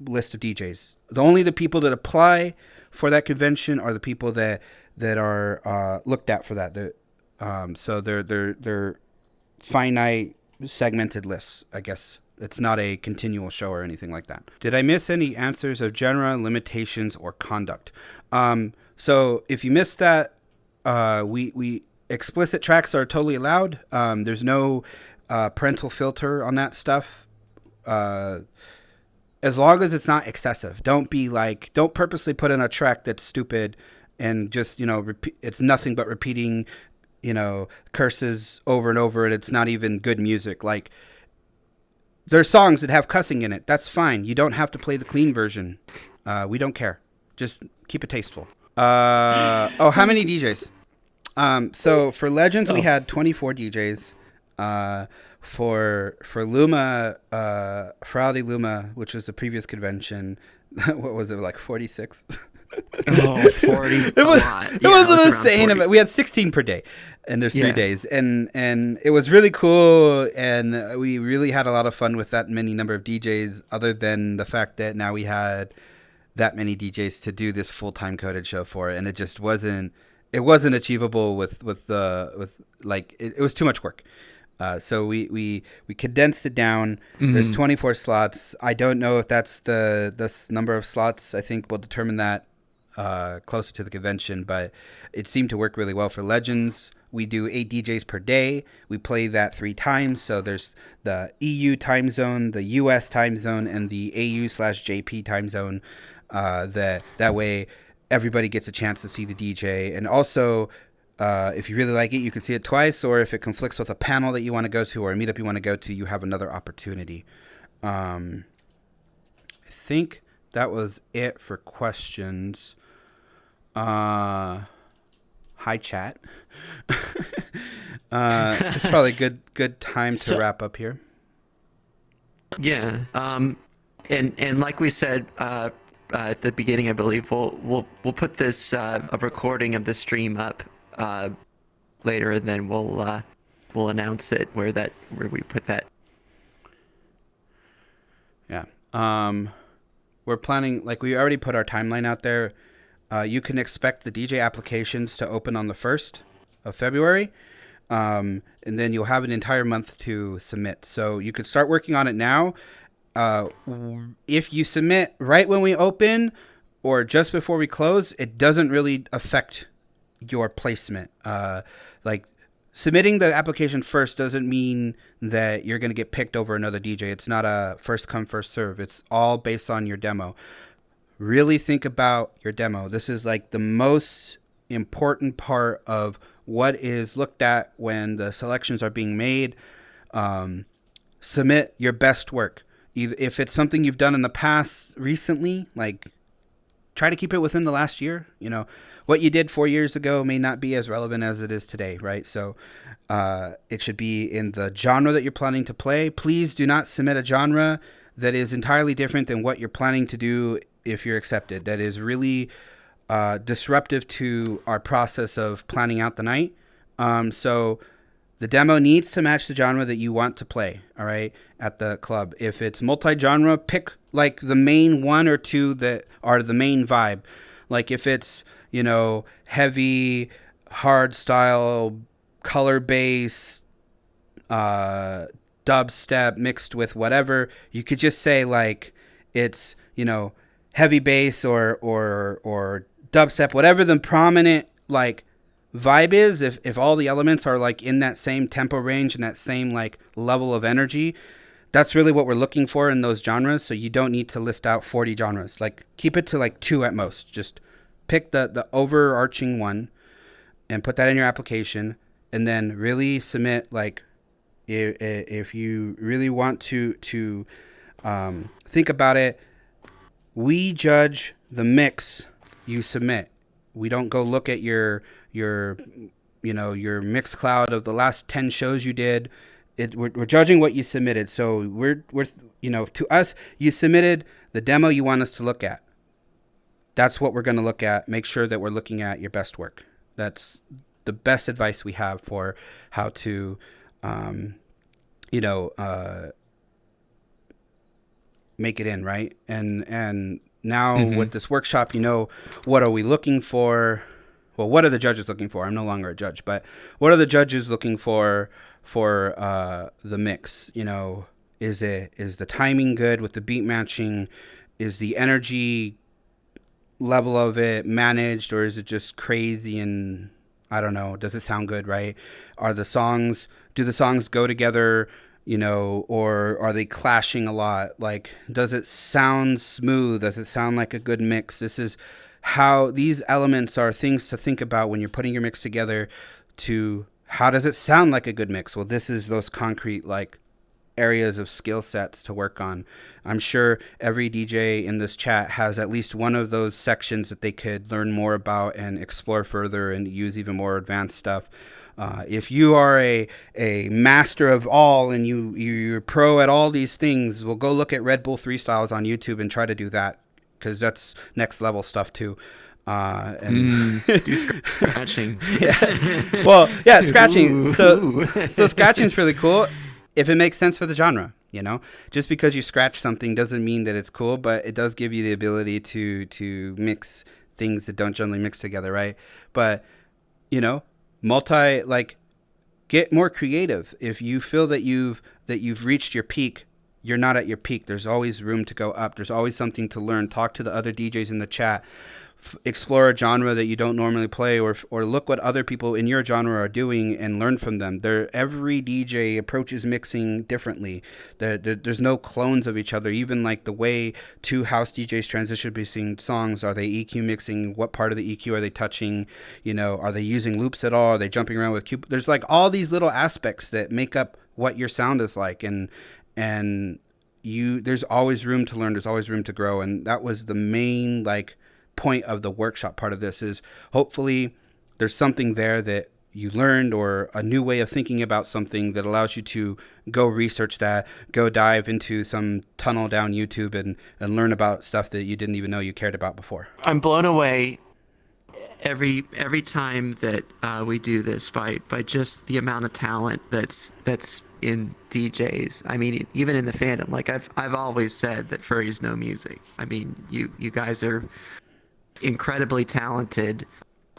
list of DJs. The people that apply for that convention are the people that are looked at for that. So they're finite segmented lists, I guess. It's not a continual show or anything like that. Did I miss any answers of genre, limitations, or conduct? So if you missed that, we explicit tracks are totally allowed. There's no parental filter on that stuff. As long as it's not excessive. Don't purposely put in a track that's stupid and just, it's nothing but repeating, curses over and over, and it's not even good music. There's songs that have cussing in it. That's fine. You don't have to play the clean version. We don't care. Just keep it tasteful. How many DJs? So for Legends, we had 24 DJs. For Luma, Furality Luma, which was the previous convention, what was it, 46? 40. It wasn't insane. We had 16 per day, and there's 3 days, and it was really cool, and we really had a lot of fun with that many number of DJs. Other than the fact that now we had that many DJs to do this full-time coded show for, and it just wasn't achievable with it was too much work. So we condensed it down. Mm-hmm. There's 24 slots. I don't know if that's the number of slots. I think we'll determine that closer to the convention, but it seemed to work really well for Legends. We do 8 DJs per day. We play that 3 times. So there's the EU time zone, the US time zone, and the AU/JP time zone. That way everybody gets a chance to see the DJ. And also, if you really like it, you can see it twice, or if it conflicts with a panel that you want to go to or a meetup you want to go to, you have another opportunity. I think that was it for questions. Hi, chat. It's probably a good time to wrap up here. Yeah. And like we said at the beginning, I believe we'll put this a recording of the stream up later, and then we'll announce it where we put that. Yeah. We're planning, we already put our timeline out there. You can expect the DJ applications to open on the 1st of February. And then you'll have an entire month to submit. So you could start working on it now. If you submit right when we open or just before we close, it doesn't really affect your placement. submitting the application first doesn't mean that you're going to get picked over another DJ. It's not a first come, first serve. It's all based on your demo. Really think about your demo. This is like the most important part of what is looked at when the selections are being made. Submit your best work. If it's something you've done in the past recently, like try to keep it within the last year. You know, what you did 4 years ago may not be as relevant as it is today, right? So it should be in the genre that you're planning to play. Please do not submit a genre that is entirely different than what you're planning to do if you're accepted. That is really disruptive to our process of planning out the night. So the demo needs to match the genre that you want to play, all right, at the club. If it's multi-genre, pick like the main one or two that are the main vibe. Like if it's, you know, heavy, hard style, color bass, dubstep mixed with whatever, you could just say like it's, you know, heavy bass or dubstep, whatever the prominent like vibe is. If all the elements are like in that same tempo range and that same like level of energy, that's really what we're looking for in those genres. So you don't need to list out 40 genres. Like keep it to like 2 at most. Just pick the overarching one and put that in your application, and then really submit. Like if you really want to think about it, we judge the mix you submit. We don't go look at your mix cloud of the last 10 shows you did. We're judging what you submitted. So we're to us, you submitted the demo you want us to look at. That's what we're going to look at. Make sure that we're looking at your best work. That's the best advice we have for how to, make it in, right? And now with this workshop, what are we looking for? Well, what are the judges looking for? I'm no longer a judge, but what are the judges looking for the mix? Is the timing good with the beat matching? Is the energy level of it managed, or is it just crazy and I don't know? Does it sound good, right? Do the songs go together? Or are they clashing a lot? Like, does it sound smooth? Does it sound like a good mix? This is how these elements are things to think about when you're putting your mix together. To how does it sound like a good mix? Well, this is those concrete like areas of skill sets to work on. I'm sure every DJ in this chat has at least one of those sections that they could learn more about and explore further and use even more advanced stuff. If you are a master of all and you're pro at all these things, well, go look at Red Bull 3 Styles on YouTube and try to do that, because that's next level stuff too. Do scratching. Yeah. Well, yeah, scratching. So scratching is really cool if it makes sense for the genre. Just because you scratch something doesn't mean that it's cool, but it does give you the ability to mix things that don't generally mix together, right? But get more creative. If you feel that you've reached your peak, you're not at your peak. There's always room to go up. There's always something to learn. Talk to the other DJs in the chat. Explore a genre that you don't normally play, or look what other people in your genre are doing and learn from them. Every DJ approaches mixing differently. There's no clones of each other. Even like the way two house DJs transition between songs, are they EQ mixing? What part of the EQ are they touching? Are they using loops at all? Are they jumping around with Q? There's like all these little aspects that make up what your sound is like, and there's always room to learn. There's always room to grow, and that was the main point of the workshop part of this. Is hopefully there's something there that you learned, or a new way of thinking about something that allows you to go research that, go dive into some tunnel down YouTube and learn about stuff that you didn't even know you cared about before. I'm blown away every time that we do this by just the amount of talent that's in DJs. I mean, even in the fandom, like I've always said that furries know music. I mean, you guys are incredibly talented,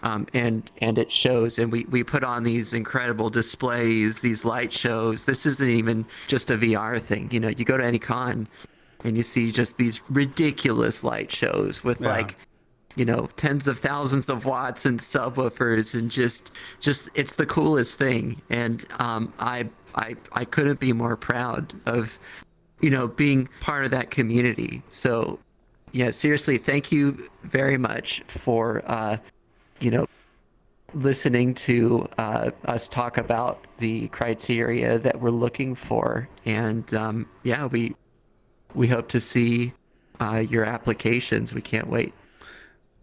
and it shows. And we put on these incredible displays, these light shows. This isn't even just a VR thing. You go to any con and you see just these ridiculous light shows with tens of thousands of watts and subwoofers, and just it's the coolest thing. And I couldn't be more proud of being part of that community. So yeah, seriously, thank you very much for listening to us talk about the criteria that we're looking for. And yeah, we hope to see your applications. We can't wait.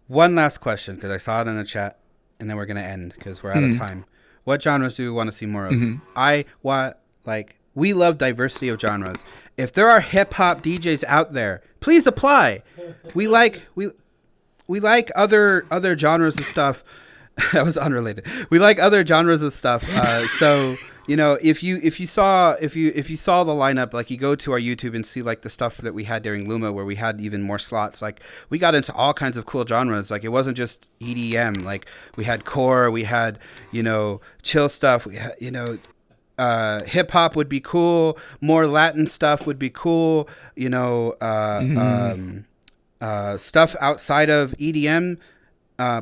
One last question, because I saw it in the chat, and then we're going to end because we're out of time. What genres do we want to see more of? We love diversity of genres. If there are hip hop DJs out there, please apply. We like other genres of stuff. That was unrelated. We like other genres of stuff. So if you saw the lineup, like you go to our YouTube and see like the stuff that we had during Luma, where we had even more slots. Like we got into all kinds of cool genres. Like it wasn't just EDM. Like we had core, we had chill stuff. We had hip hop would be cool. More Latin stuff would be cool. Stuff outside of EDM.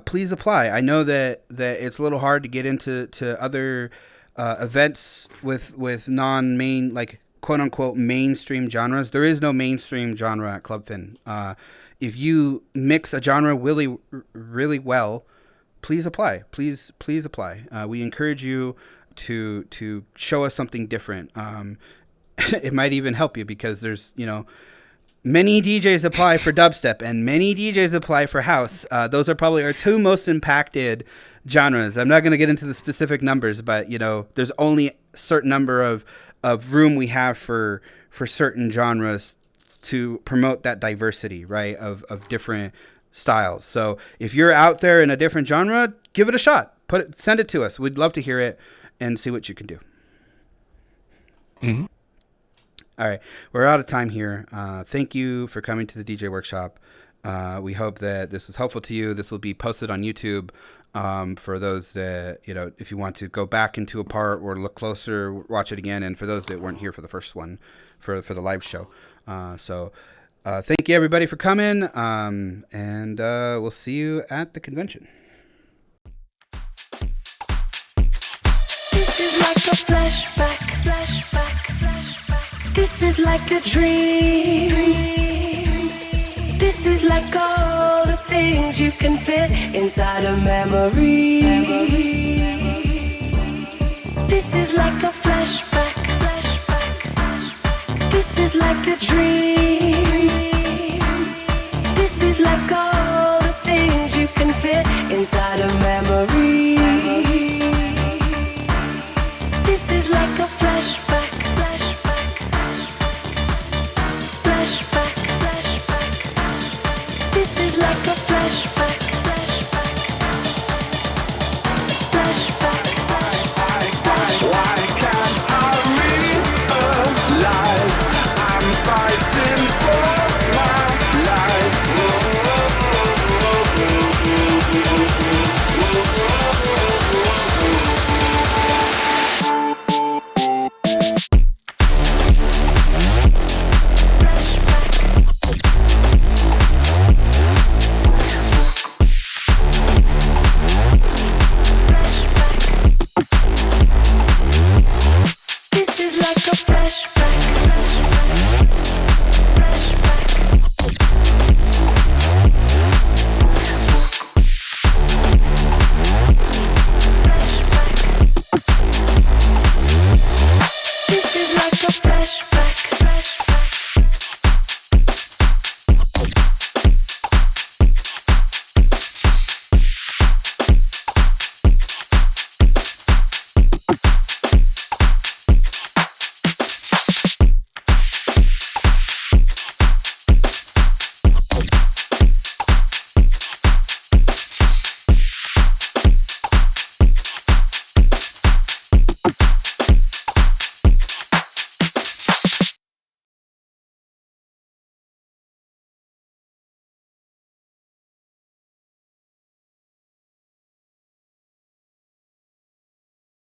Please apply. I know that it's a little hard to get into other events with non-main, like quote unquote mainstream genres. There is no mainstream genre at Club F.Y.N.N. If you mix a genre really, really well, please apply. Please apply. We encourage you to show us something different. It might even help you, because there's many DJs apply for dubstep and many DJs apply for house. Those are probably our two most impacted genres. I'm not going to get into the specific numbers, but there's only a certain number of room we have for certain genres to promote that diversity, right, of different styles. So if you're out there in a different genre, give it a shot. Send it to us. We'd love to hear it and see what you can do. Mm-hmm. All right, we're out of time here. Thank you for coming to the DJ Workshop. We hope that this was helpful to you. This will be posted on YouTube for those that, if you want to go back into a part or look closer, watch it again. And for those that weren't here for the first one, for the live show. So thank you, everybody, for coming. And we'll see you at the convention. This is like a flashback. This is like a dream. This is like all the things you can fit inside a memory. This is like a flashback. This is like a dream. This is like all the things you can fit inside a memory.